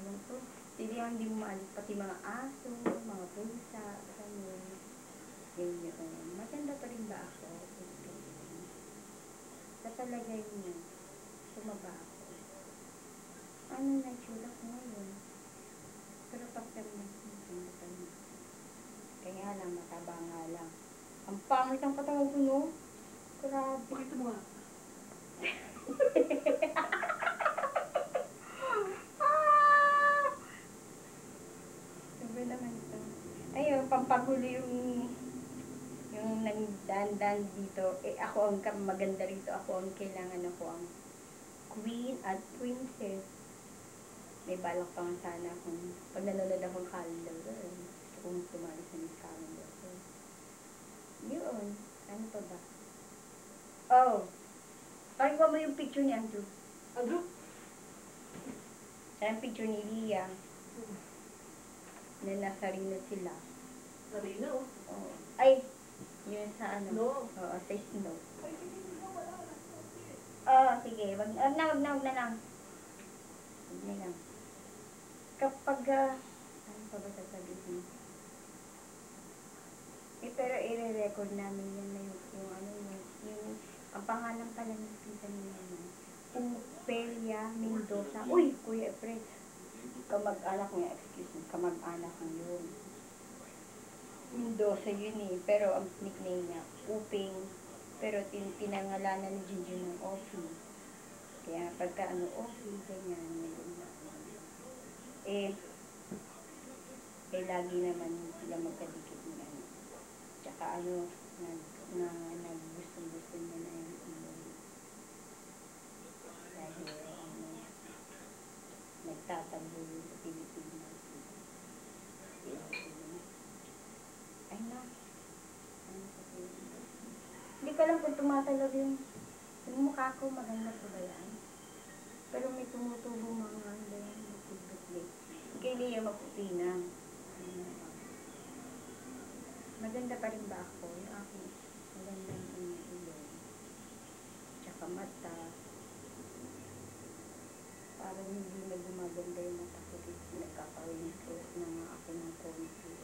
Alam ko, hindi hindi mo maalis pati mga aso, mga pusa, ganun. Ganyan. Maganda pa rin ba ako? Sa palagay niyo, sumaba ako. Ano na itsura ko ngayon? Pero pagkaroon kaya lang, mataba nga lang. Ang pangit ang katawan ko, no? Grabe. Pakita mo nga. Sabi naman ito. Ayun, pampagulo yung nagdandan dito. Ako ang maganda rito. Ako ang kailangan ako ang queen at princess. may balak pa nga sana kung pag nanonood akong calendar, gusto kong sumali sa Miss Calendar. So, yun. Ano pa ba? Oh! Pakikuha mo yung picture ni Andrew. Andrew? Yan ang picture ni Lia. Na nasa ring na sila. Marina, oh. Oh. Ay! Yun sa ano? No. Oo, sa snow. Sige. Wag na lang. Wag na lang. Kapag, ano pa ba sasabihin? Pero i-record namin yan na yung ano, yung, ang pangalan pala ng pita niya naman. Upelia Mendoza. Uy, Kuya Fred. Kamag-anak mo yan, excuse me. Kamag-anak mo yun. Mendoza yun eh. Pero ang nickname niya, Uping. Pero pinangalanan ni Jinjin ng Ofi. Kaya pagka ano, Ofi, ganyan. Lagi naman sila magkadikit ng ano. Tsaka ano, gusto niya na yung dahil nagtataboy sa Pilipinas. Ay na. Hindi ko alam kung tumatalab yung mukha ko, maganda po ba yan? Pero may tumutubo mga ano yan, magpipitli. Kay Lia maputi na. Maganda pa rin ba ako? Yung aking maganda yung ilong. Tsaka mata. Parang hindi na gumaganda yung mata ko dito. Nagkaka-wrinkles na nga ako ng konti.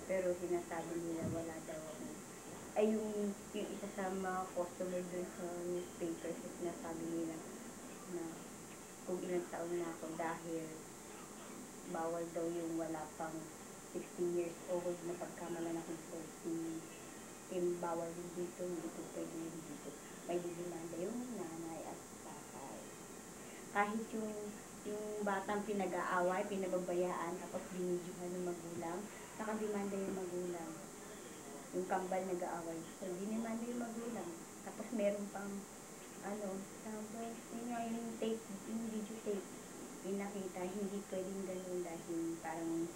Pero sinasabi nila wala daw ako. Ay yung isa sa mga customer dun sa newspaper, sinasabi nila na kung ilang taon na ako dahil bawal daw yung wala pang 16 years old na pagkamalan akong 40. Bawal din dito, hindi ko pwede din dito. May didimanda yung nanay at tatay. Kahit yung batang pinag-aaway, pinababayaan, tapos binidyohan ng magulang, nakadimanda yung magulang. Yung kambal nag-aaway. So, dinimanda yung magulang. Tapos meron pang, ano, tapos, yung tape, yung video tape, pinakita, hindi pwedeng ganun dahil parang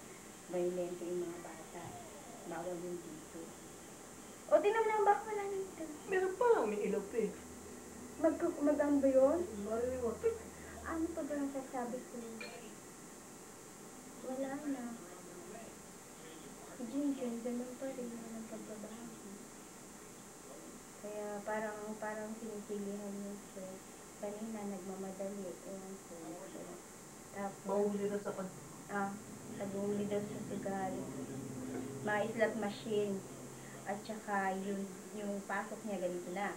violento yung mga bata. Bawal yung dito. O, tinan lang ba wala nito? Meron pa lang, may ilaw pa eh. Mag-ano ba yun? Mariwa. Ano pa ba ang sasabi ko? Wala na. Si Jinjin, ganun pa rin na pagbabago. Kaya parang sinisilihan yung stress. Kanina, nagmamadali. Ewan ko. Tapos, Mahuli na sa kan. nag-uuli daw sa sugal. Mga slot machine. At saka yung pasok niya ganito na.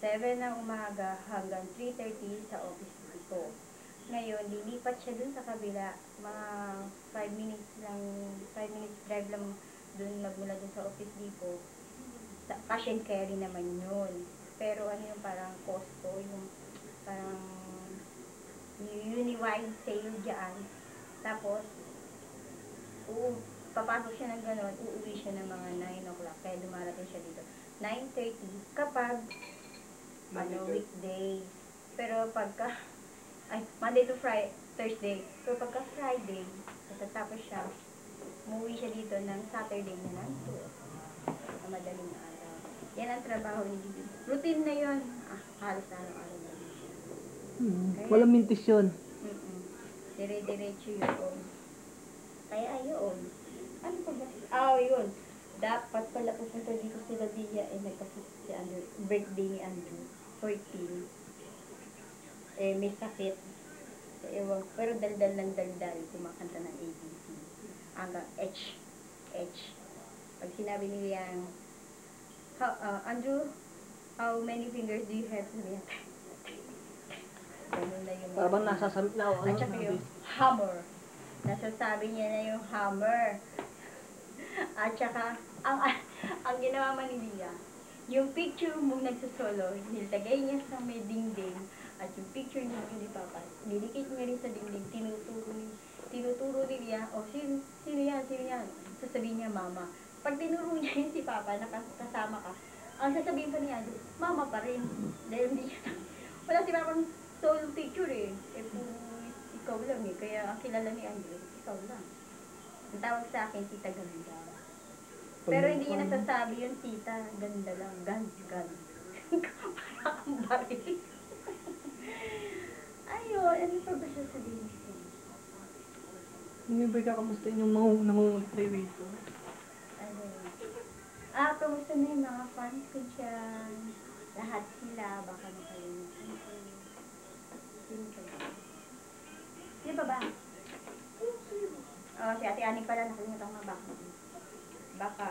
7 ng umaga hanggang 3:30 sa office dito. Ngayon, lilipat siya dun sa kabila. Mga 5 minutes drive lang dun magmula dun sa office dito. Cash and carry naman yun. Pero ano yung parang costo, yung parang Uniwide sale dyan. Tapos, papasok siya ng gano'n, uuwi siya ng mga 9 o'clock. Kaya dumarating siya dito. 9:30 kapag weekday. Pero pagka Monday to Friday, Thursday. Pero pagka Friday, natatapos siya, umuwi siya dito ng Saturday na lang. Sa madaling araw. Yan ang trabaho ni Bibi. Routine na yun. Halos araw-araw na. Walang mintis yun. Dire-diretso yun. Kaya ayun. Ano pa ba? Yun. Dapat pala pupunta dito sila Dia nagkasi si Andrew. Birthday ni Andrew. 14. May sakit. Ewan. Pero daldal ng daldal. Kumakanta ng ABC. Hanggang H. Pag sinabi niya Andrew, how many fingers do you have? Ganun na yung Parang nasasamit na ako. at saka yung hammer. Nasasabi niya na yung hammer. At saka, ang ginawa man ni Lia, yung picture mong nagsusolo, nilagay niya sa may dingding, at yung picture niya ni Papa, nilikit niya rin sa dingding, tinuturo ni Lia, sino yan? Sasabihin niya, Mama. Pag tinuro niya yun si Papa, nakasama ka, ang sasabihin pa niya, Mama pa rin. Dahil hindi siya, wala si Papa solo picture eh. Kung ikaw lang, eh. Kaya ang kilala ni Andrew, ikaw lang. Ang tawag sa akin, Tita Ganda. Pero hindi niya nasasabi yun, Tita. Ganda lang. Gan. Parang ang baril. Ayun, ano pa ba siya sabihin ko? Hindi ba kakamustahin yung nangungulit tayo rito? Ano? Kamusta na yung mga fans ko dyan? Lahat sila, baka makalimutan ko. Sino ka ba? Sino ba ba? Si Ate Ani pala, nakalimutan ko nga baka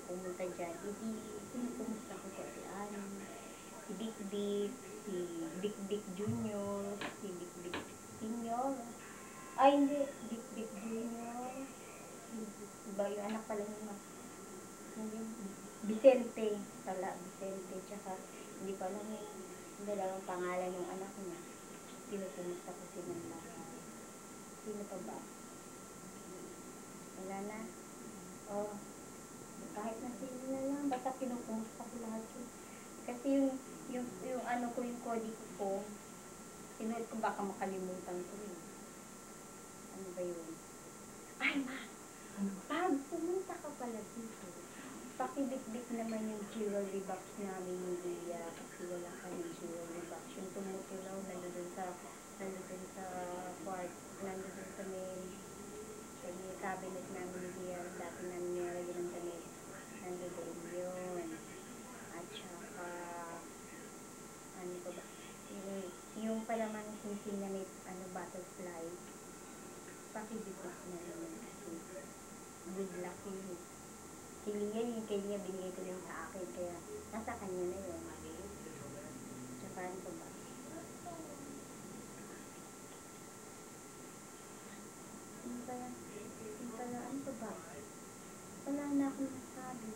pumunta dyan. Sino kumusta ko si Ate Ani? Si Dick Dick, si Dick Dick Junior, si Dick Dick Senior. Ay, hindi. Dick Dick Junior. Diba yung anak pala niya? Vicente. Vicente. Tsaka, hindi pa lang yung dalawang pangalan ng anak niya. Pinupumusta ko silang lahat. Sino pa ba? Wala na. Kahit na sino na lang, basta pinupumusta ko lahat yun. Kasi yung ano ko, yung kodi ko, sinuot ko baka makalimutan ko yun. Ano ba yun? Ay, ma! Pag pumunta ka pala dito, pakidikdik naman yung jewelry box namin ni Leah kasi wala ka ng jewelry box. Yung tumutulaw, nandun sa may cabinet namin ni Leah. Dati namin nilagyan ng damit. Nandun yun. At saka, ano ba ba? Yung palamang singsing na may butterfly. Pakidikdik na naman kasi. Good luck yun. Kay Leah, binigay ko lang sa akin, kaya nasa kanya na yun. Tsaka ano ba? Ano ba? Wala na akong masabi.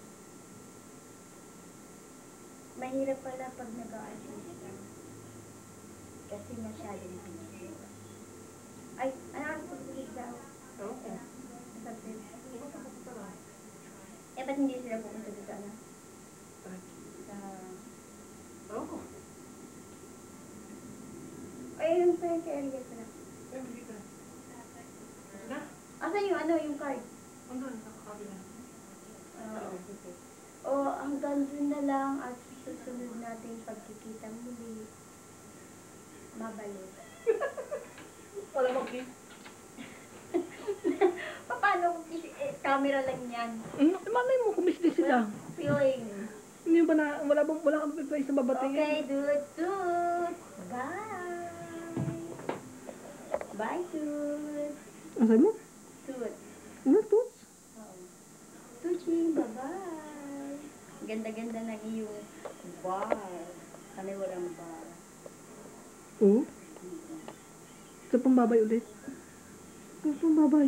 Mahirap pala pag nag-a-artista. Kasi masyadong busy. Ay, ano ko daw? Okay. Ba't hindi sila pumunta dito sa ano? Ay, yun pa yung kay Ariel pala. Asan yung yung card? Andun, nakakabila. Hanggang dun na lang at susunod natin pagkikita muli. Mabalik. Wala mag-kiss. Paano kung camera lang yan? Malay mo, kumisli sila. Feeling. Hindi ba wala kang pipay sa babatingin? Okay, dude. Bye. Bye, dude. Ang sabi mo? Dude. Ano, Toots? Oo. Tuching, bye-bye. Ganda-ganda ng iyong bar. Kami walang bar. Oo. Ito pang babay ulit. Ito pang babay.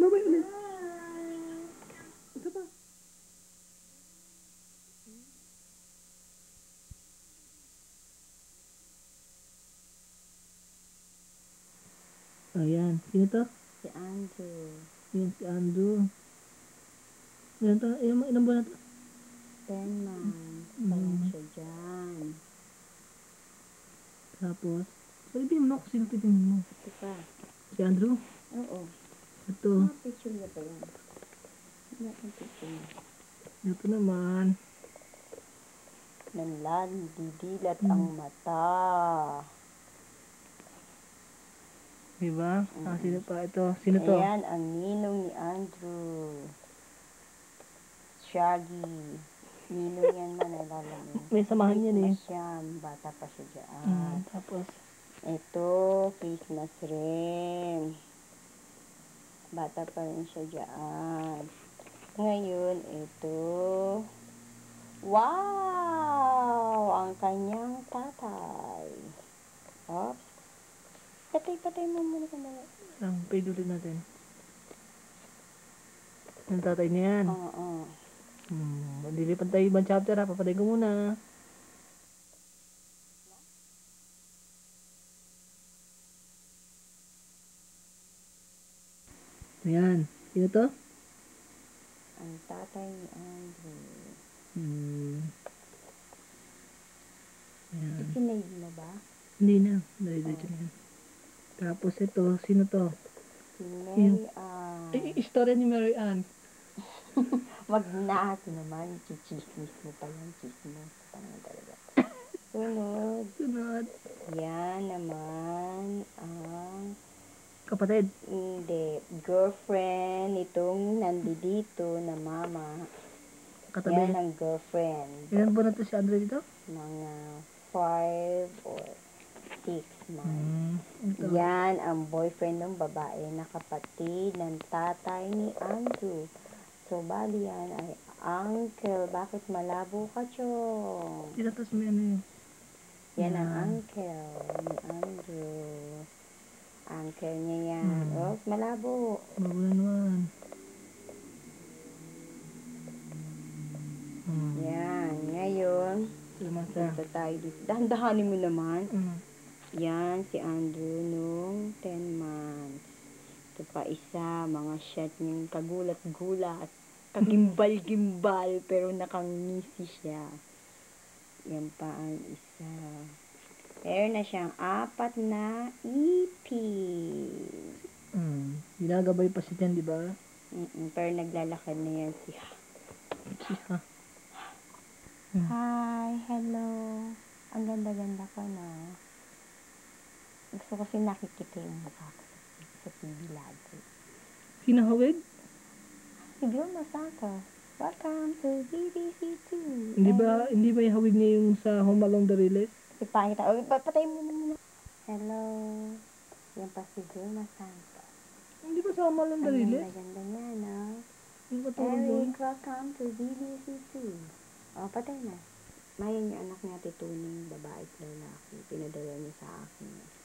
Babay ulit. Ito pa. Ayan. Sino to? Si Andrew. Yan si Andrew. Yan to. Ilang buwan na to? 10 months. Parang siya dyan. Tapos, sabihin mo kung sino titingin mo. Ito pa. Si Andrew? Oo. Ito. Picture niya pa yan. Ano ang picture niya? Ito naman. Nandidilat ang mata. Diba? Sino pa ito? Sino to? Ayan ang ninong ni Andrew. Shaggy. Ninong yan man, nalalaman. May samahan yan eh. Siyam, bata pa siya dyan. Tapos, Ito, Christmas rin. Bata pa rin siya dyan. Ngayon, ito. Wow! Ang kanyang tatay. Oops. Patay mo muna ka na. ang page ulit natin. Ang tatay niya yan. Oo. Lilipan tayo ibang chapter ha. Papatay ko muna. Ayan. Sino to? Ang tatay ni Andrew. Ayan. Isinave mo ba? Hindi na. Dali-dali na yan. Tapos ito, sino to? Si Mary Istorya ni Mary Ann. Wag na. Ito naman, chichismis mo pa yan. Chismis. Parang talaga. Sunod. Yan naman ang Kapatid. hindi, girlfriend nitong nandito na mama. Katabi. Yan ang girlfriend. Ilan buwan na to si Andre dito? Mga 5 or 6 months. Yan ang boyfriend ng babae na kapatid ng tatay ni Andrew. So, bali yan ay uncle. Bakit malabo ka, Chong? Sila tapos may ano yun. Yan ang uncle ni Andrew. Uncle niya yan. Oh, malabo. Magulan naman. Yan. Ngayon, punta tayo dito. Dahan-dahanin mo naman. Yan, si Andrew nung 10 months. Ito pa isa, mga shot niyang kagulat-gulat. Kagimbal-gimbal, pero nakangisi siya. Yan pa ang isa. Meron na siyang 4 na ipis. Ginagabay pa si Jan, di ba? Pero naglalakad na yan siya. Hi, hello. Ang ganda-ganda ko na. Gusto ko nakikita yung mukha ko sa TV lagi. Hinahawig? Si Vilma Santa. Welcome to BBC2. Hindi ba ihawig niya yung sa Home Along the Riles? Ipakita. O, patay mo muna. Hello. Yan pa si Vilma Santa. Hindi ba sa Home Along the Riles? Ang ganda niya, no? Yung katulong doon. Eric, welcome to BBC2. O, patay na. Mayan yung anak niya, tituning babae at lalaki. Pinadala niya sa akin.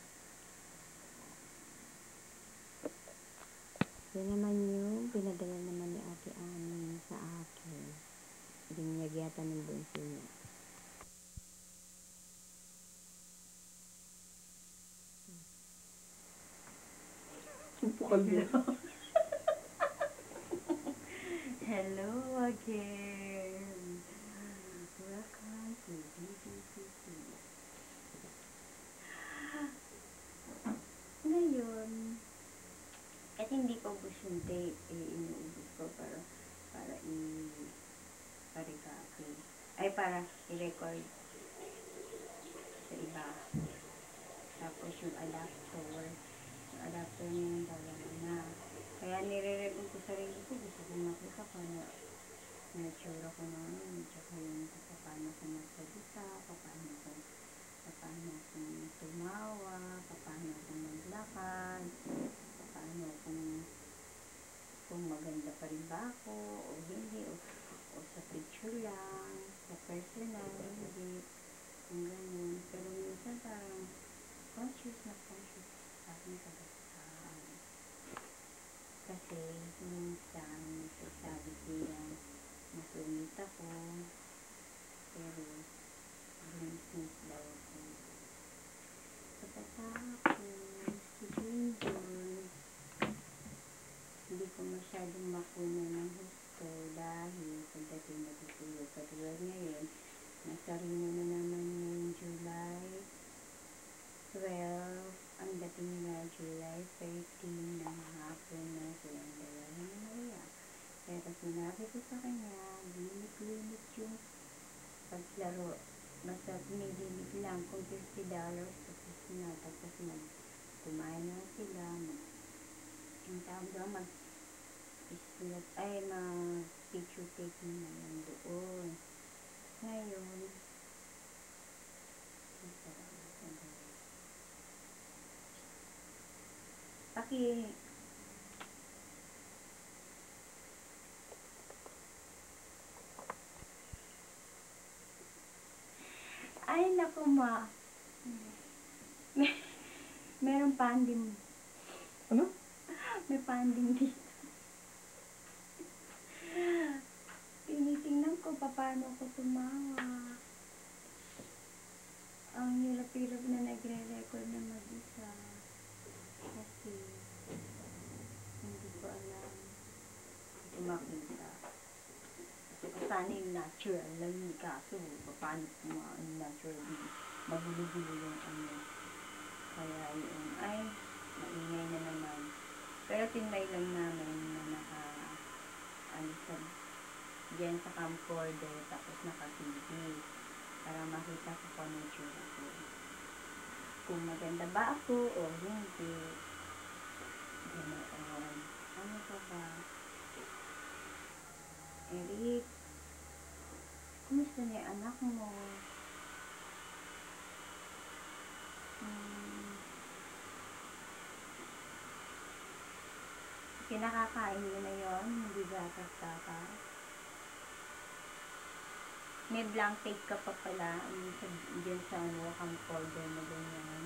Yan naman yung pinadala naman ni Ate Annie sa akin. Binyag yata ng bunso niya. Hello again. Welcome to BBC2. Ngayon, at hindi pa ubus yung tape, inuubos ko para i-recopy. Ay, para i-record sa iba. Tapos yung adapter niya yung dalawa na. Kaya nire-record ko sarili ko. Gusto ko makita paano na-tsura ko naman. Tsaka yung paano ko magsalita, paano ko tumawa, paano ko maglakad, paano kung maganda pa rin ba ako o hindi, o sa picture lang, sa personal, hindi, kung gano'n. Pero minsan parang conscious sa aking kagastaan. Kasi minsan nagsasabi siya masungit ako, pero glimpse daw ako. Pagkatapos, siguro, hindi ko masyadong makunan ng gusto dahil pagdating natutulog. Katulad ngayon, nasa Rino na naman yung July 12, ang dating na July 13 ng hapon na silang dalawa ni Maria. Pero sinabi ko sa kanya, limit yung paglaro. Basta pinilimit lang kung $50 tapos na, tapos kumain na sila, ang tawag doon, mag-picture take na lang doon. Ngayon, ay, naku ma. Merong panding. Ano? May panding dito. Tinitingnan ko paano ko tumawa. Ang hirap-hirap na nagre-record na mag-isa. Kasi hindi ko alam kung makita. Kasi sana yung natural lang yung kaso. Paano natural, magulo-gulo yung ano. Kaya yung, ay, tinry lang namin na diyan sa camcorder, tapos naka-TV. Para makita ko kung ano yung tsura ko. Kung maganda ba ako o hindi. Ganoon. Ano pa ba? Eric, kumusta na yung anak mo? Kinakakain mo na yun? Hindi gatas-gatas? May blank tape ka pa pala dyan sa camcorder na ganyan.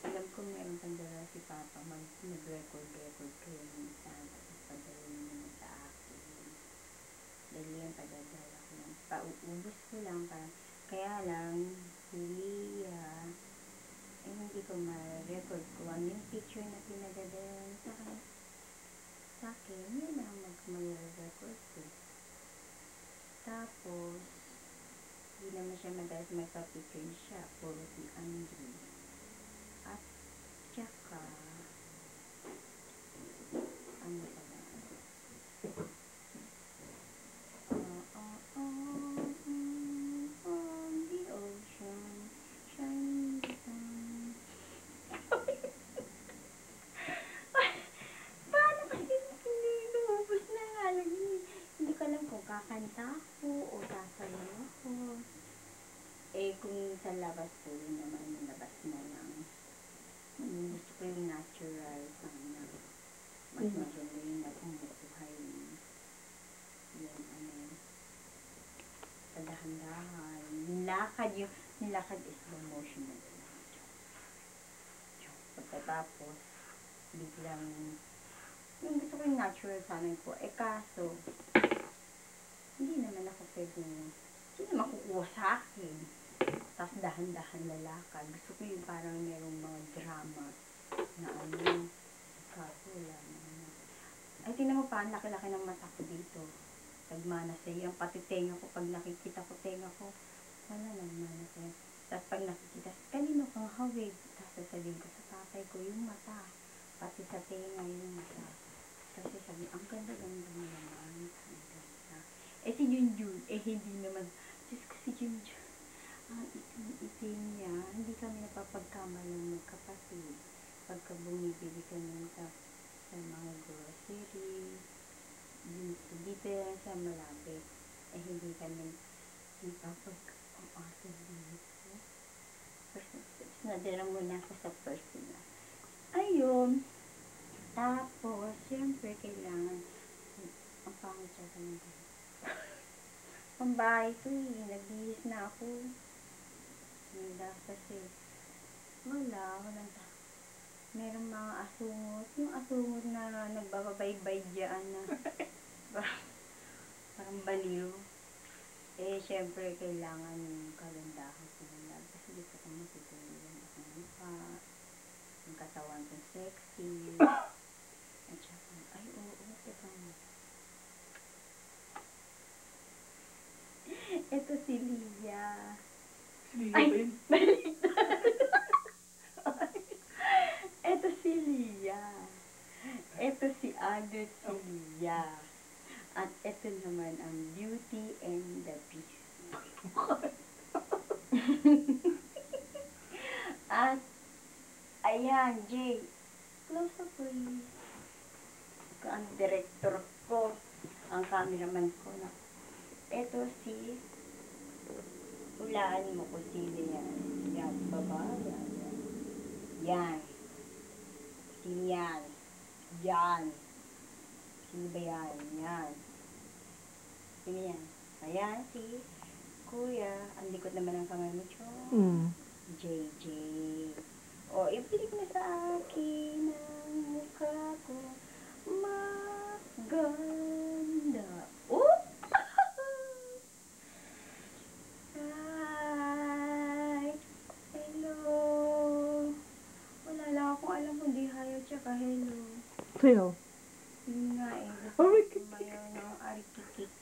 Alam ko meron pandala si Papa mag-record kayo minsan tapos padalhin mo sa akin. Dali yan padadala ko lang. Pauubos ko lang kaya lang Leah hindi ko ma-record ko yung picture na pinadadala sa akin yun ang mag-record ko. Tapos hindi naman siya madalas magpa-picture siya puro si Andrew. At tsaka ano pa ba? On the ocean shining the sun. Paano kasi hindi lumabas na nga lang? Hindi ko alam kung kakanta ako o sasayaw ako. Kung sa labas po naman labas na lang. Gusto ko yung natural sana. Mas maganda yung napumukuhay yung padahan-dahan. Yung lakad is slow motion na ito. Pagkatapos, biglang yung gusto ko yung natural sana ko. Kaso, hindi naman ako pwedeng, hindi naman kukuha sa akin. Tapos dahan-dahan lalakad. Gusto ko yung parang merong mga drama na kaso wala naman. Ay, tinan mo pa, ang laki-laki ng mata ko dito. Nagmana sa'yo. Ang pati tenga ko, pag nakikita ko tenga ko, wala nagmana sa'yo. Tapos pag nakikita, kanino kang hawig? Tapos sasabihin ko sa tatay ko, yung mata. Pati sa tenga, yung mata. Kasi sabi, ang ganda-ganda mo naman. Ang ganda. Si Junjun, hindi naman. Diyos ko si Junjun. Ang itim niya, hindi kami napapagkamalang magkapatid. Pagka bumibili kami sa mga grocery, dito yan sa malapit, hindi kami napapagkamalang dito. Nadala muna ako sa personal. Ayun. Tapos, siyempre, kailangan ang pangit siya sa mga pambahay ko nagbihis na ako. Kasi walang merong mga asungot. Yung asungot na nagbababaybay dyan na parang baliw. Syempre, kailangan yung kagandahan ko nila. Kasi dito ko matutulungan ako ng mukha. Yung katawan ko sexy. At saka, ay, oo, ito si Leah. Ay, baliktad. Ito si Leah. Ito si Adot si Leah. At ito naman ang Beauty and the Beast. At, ayan, Jay. Close up, please. Ang director ko. Ang cameraman ko na. Ito si hulaan mo kung sino yan. Yan, baba. Yan, yan. Yan. Sino yan? Yan. Sino ba yan? Yan. Sino yan? Ayan, si Kuya. Ang likod naman ang kamay mo, Chong. JJ. O, ipilik na sa akin ang mukha ko. Maganda. Oh! Hi! Hello! Wala lang akong alam kung di hayo tsaka hello. Sa'yo? Yun nga gusto ko mayaw ng arikikik.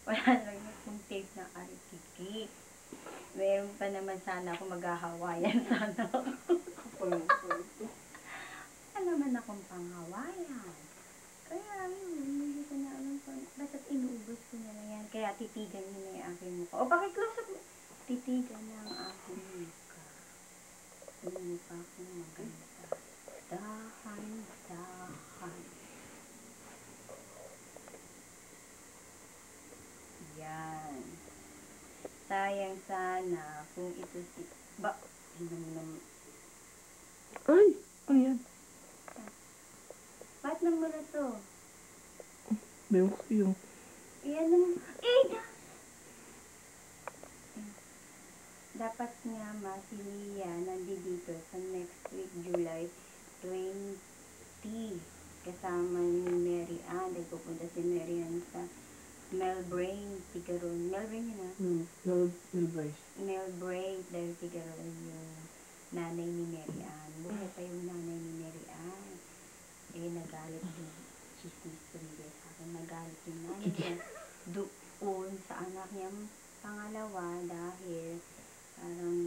Wala lang akong tape ng arikikik. Meron pa naman sana ako mag-Hawayan sana. Kapag-kapag. Ano naman akong pang-Hawaiian. Kaya yun, hindi ko na alam kung, basta't inuubos ko na lang yan. Kaya titigan niyo na yung aking mukha. O, pakiclose up mo. Titigan na ang aking mukha. Yung mukha ko maganda. Dahan-dahan. Yan. Sayang sana kung ito si... Ba? Ay! Ano yan? Ba't nang mula to? Meron ko yung... Iyan naman. Dapat nga si Lia nandito sa next week, July 20. Kasama ni Mary Ann. Dahil pupunta si Mary Ann sa Melbrain, Tigaron. Melbrain yun ah? Melbrain. Melbrain, dahil Tigaron yung nanay ni Mary Ann. Buhay pa yung nanay ni Mary Ann. Nagalit yung chismis ko nila sa akin. Nagalit yung nanay niya doon sa anak niya pangalawa dahil parang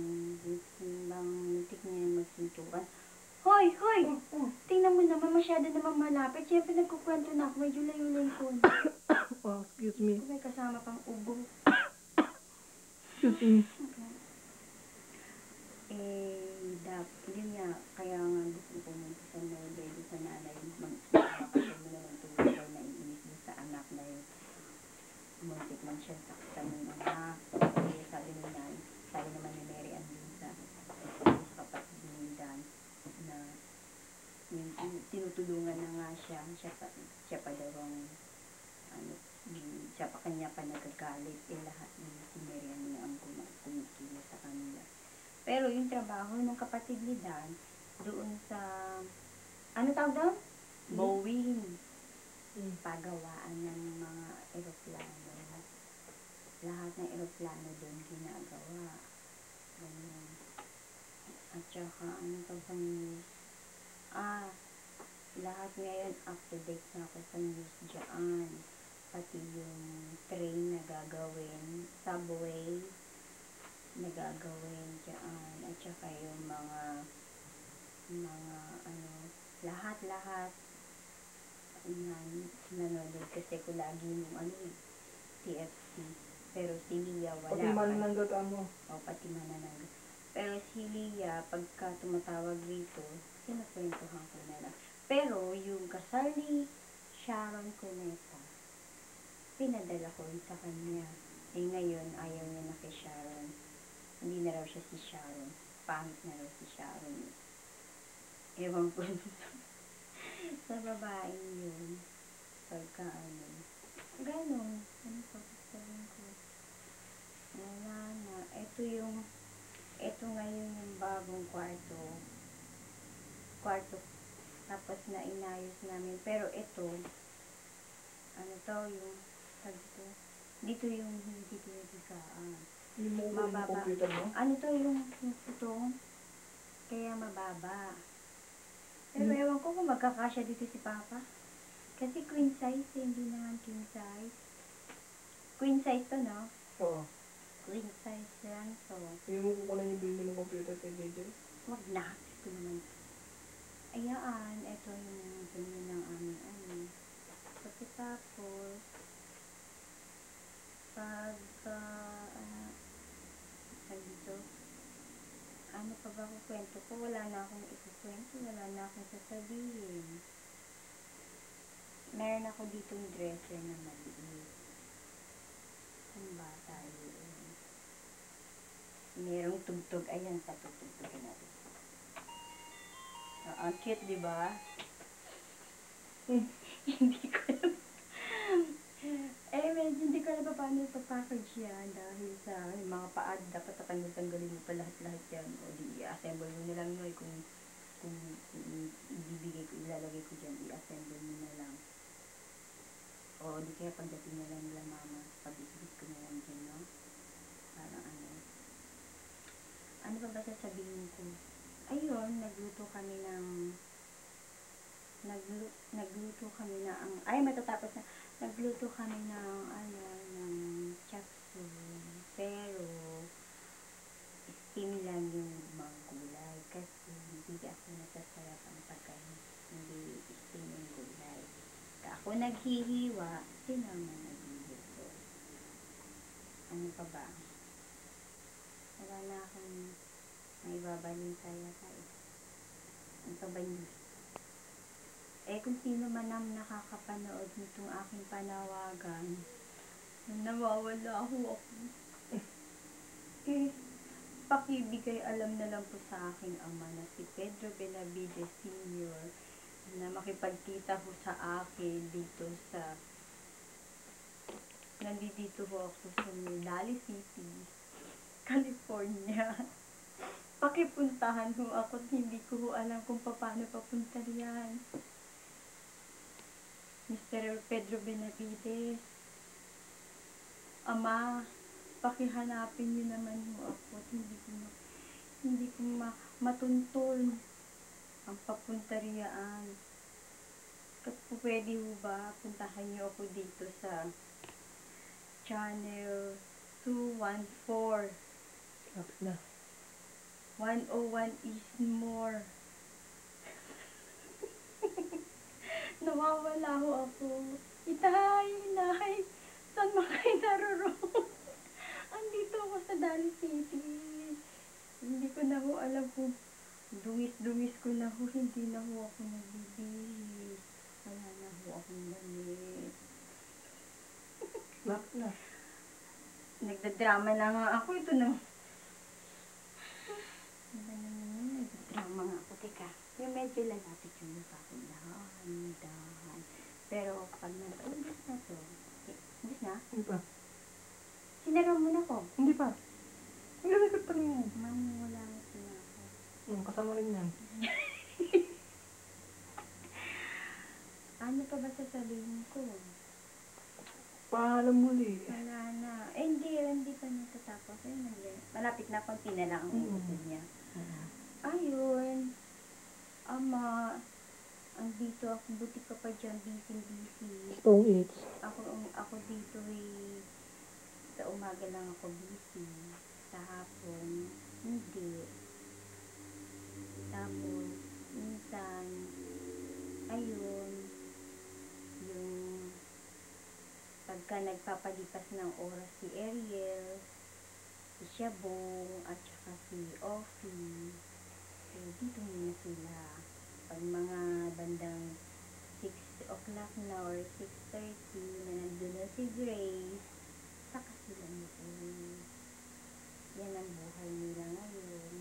bang muntik niya magsuntukan. Hoy! Tingnan mo naman, masyado naman malapit. Siyempre nagkukwento na ako. Medyo layo-layo ko. Oh, excuse me. May kasama pang ubo. Excuse me. Yun nga, kaya nga gusto ko pumunta sa Melbrain sa nanay. Magkakasal mo naman tulad daw na iinis mo sa anak na yun. Muntik man siya saktan ng anak. Kaya sabi naman ni Mary Ann din sa kapatid ni Dan na yung tinutulungan na nga siya pa daw ang siya pa kanya pa nagagalit lahat si Mary Ann niya ang kumikili sa kanila. Pero yung trabaho ng kapatid ni Dan doon sa ano tawag doon? Boeing. Pagawaan ng mga eroplano. Lahat ng eroplano doon ginagawa. Ganyan. At saka, ano pa bang news? Lahat ngayon up to date na ako sa news dyan. Pati yung train na gagawin, subway na gagawin dyan. At saka yung mga lahat. Nanonood kasi ko lagi yung TFC. Pero si Lia wala. Pati manananggat mo. O, pati manananggat. Pero si Lia, pagka tumatawag rito, sinakwentuhan ko na lang. Pero yung kasal ni Sharon Cuneta, pinadala ko sa kanya. Ngayon, ayaw niya na kay Sharon. Hindi na raw siya si Sharon. Pangit na raw si Sharon. Ewan ko sa babae yun. Pagka ganon. Ano pa sabihin ko? Wala na. Ito ngayon yung bagong kwarto. Tapos na inayos namin. Pero ito, dito yung mababa. Yung ito, kaya mababa. Pero ewan ko kung magkakasya dito si Papa. Kasi queen size, hindi naman king size. Queen size to, no? Oo. Queen size lang to. Yung kukunan yung bilhin ng computer kay JJ? Wag na. Ito naman. Ayan, ito yung ganyan ng aming pagkatapos, ano pa ba ako kwento ko? Wala na akong ikukwento. Wala na akong sasabihin. Meron ako ditong dresser na maliit. Ang bata yun. Merong tugtog. Ayan, patutugtogin natin. Ang cute, diba? Hindi ko alam. Medyo hindi ko alam paano ipapackage yan dahil sa mga paad, dapat tatanggal-tanggalin mo pa lahat-lahat yan. O di, i-assemble mo na lang yun kung ilalagay ko dyan, i-assemble mo na lang. O di kaya pagdating na lang nila mama, pag-ibig ko na lang dyan, no? Parang ano pa ba sasabihin ko? Ayun, nagluto kami ng matatapos na. Nagluto kami ng chapsui. Pero, steam lang yung mga gulay. Kasi, hindi ako nasasarap ang pagkain. Hindi Kung naghihiwa, di naman naglilito. Ano pa ba? Wala na akong may babalita yata eh. Ano pa ba yun? Eh kung sino man ang nakakapanood nitong aking panawagan, nawawala ako. Eh, pakibigay alam na lang po sa aking ama na si Pedro Benavides Sr. na makipagkita po sa akin dito sa nandito po ako sa Nali City, California. Pakipuntahan ho ako, hindi ko ho alam kung paano papunta riyan. Mr. Pedro Benavides, Ama, pakihanapin niyo naman ho ako. Hindi ko matuntun ang papunta riyaan. Pwede ho ba puntahan niyo ako dito sa channel 214. Lapit na. 101 is more. Nawawala ho ako. Itay, inay, saan mo kayo naroon? Andito ako sa Dali City. Hindi ko na ho alam kung dungis ko na ho. Hindi na ho ako nagbibihis. Wala na ho akong damit. Lapit na. Nagdadrama na nga ako. Ito na. Nagdadrama nga ako. Teka, yung medyo lalapit yung mukha ko. Dahan. Pero pag nag-ubos na to, ubos na? Hindi pa. Sinaraw mo na ko. Hindi pa. Naglalagad pa rin yan. Wala na sila ako. Kasama rin yan. Ano pa ba sasabihin ko? Paalam muli. Wala na. Eh, hindi pa natatapos. Malapit na, konti na lang ang uusap niya. Ayun. Ama, andito ako, buti ka pa dyan, busy. Stone Age. Ako dito sa umaga lang ako busy. Sa hapon, hindi. Tapos, minsan, ayun, yung pagka nagpapalipas ng oras si Ariel, si Shabong, at saka si Offie, eh, dito muna sila. Pag mga bandang 6 o'clock na or 6:30 na nandun na si Grace, saka sila nito. Yan ang buhay nila ngayon.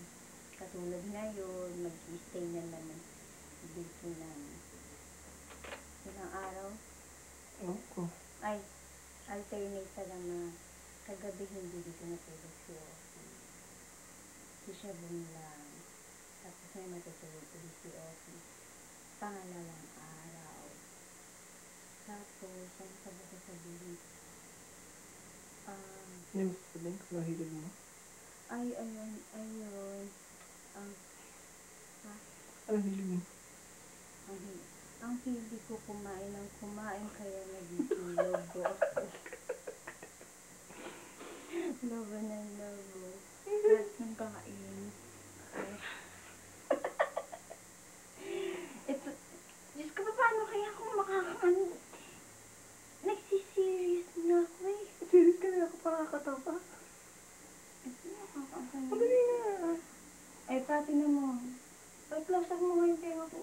Katulad ngayon, mag-stay na naman dito na ilang araw. Oo. Ay, alternate pa lang na kagabi hindi dito natulog si Offie. Si Shabong lang. Tapos may matutulog ulit si Offie. Pangalawang araw. Tapos, ano pa ba sasabihin? Yung sabihin ko mahilig mo? Ayun. Ano hilig mo? Ang hilig ko kumain ng kumain, kaya nagiging lobo ako. Lobo ng lobo. Lahat ng kain. Ito, Diyos ko, paano kaya ako makakaano? Nagsiserious na ako eh. Serious ka na ako, pakakatawa. Madali nga. Ay, pati na mo. Pag-close up mo nga yung tenga ko.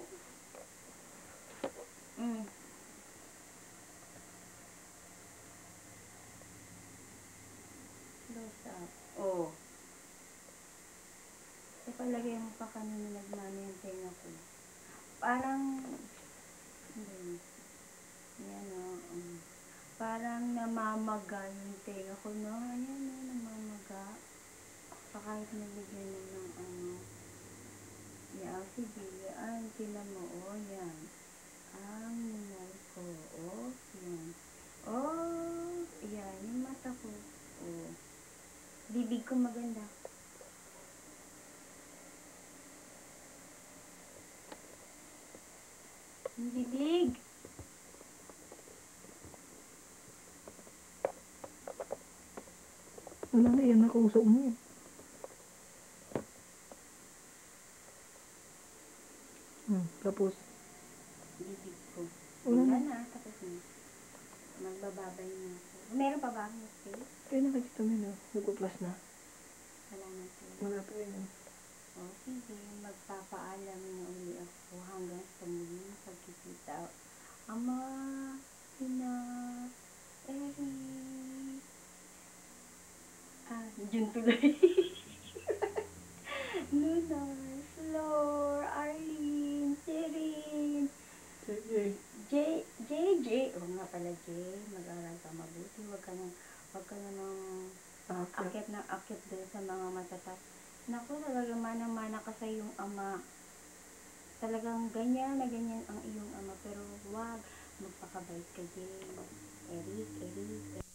Close up. Oh. Ipalagay mo pa kanina nagmano yung tenga ko. Parang, yan o. Parang namamaga yung tenga ko, no? Ayan o, namamaga. Kahit nabigyan na ng ano. Yan, sige. Ay, tinan mo, o, yan. Ang minal ko, o, yan. Oh, yan, yung mata ko. O. Bibig ko maganda. Yung bibig. Wala na yan, nakausap mo yun. Tapos, Bibig ko. Wala na, tapos na. Magbababay na ako. Meron pa ba akong space? Kaya nakikita mo yun, nagpa-plus na. Wala na space. Wala pa yun. O, sige, magpapaalam na uli ako hanggang sa muling pagkikita. Ama, Ina, Eric. Jun tuloy. Lunar, Flor, Arlene, Sirin, JJ. Oo nga pala, Jay. Mag-aral ka mabuti. Huwag ka nang akit doon sa mga matatas. Naku, talagang manang-mana ka sa iyong ama. Talagang ganyan na ganyan ang iyong ama. Pero huwag, magpakabait ka, Jay. Eric.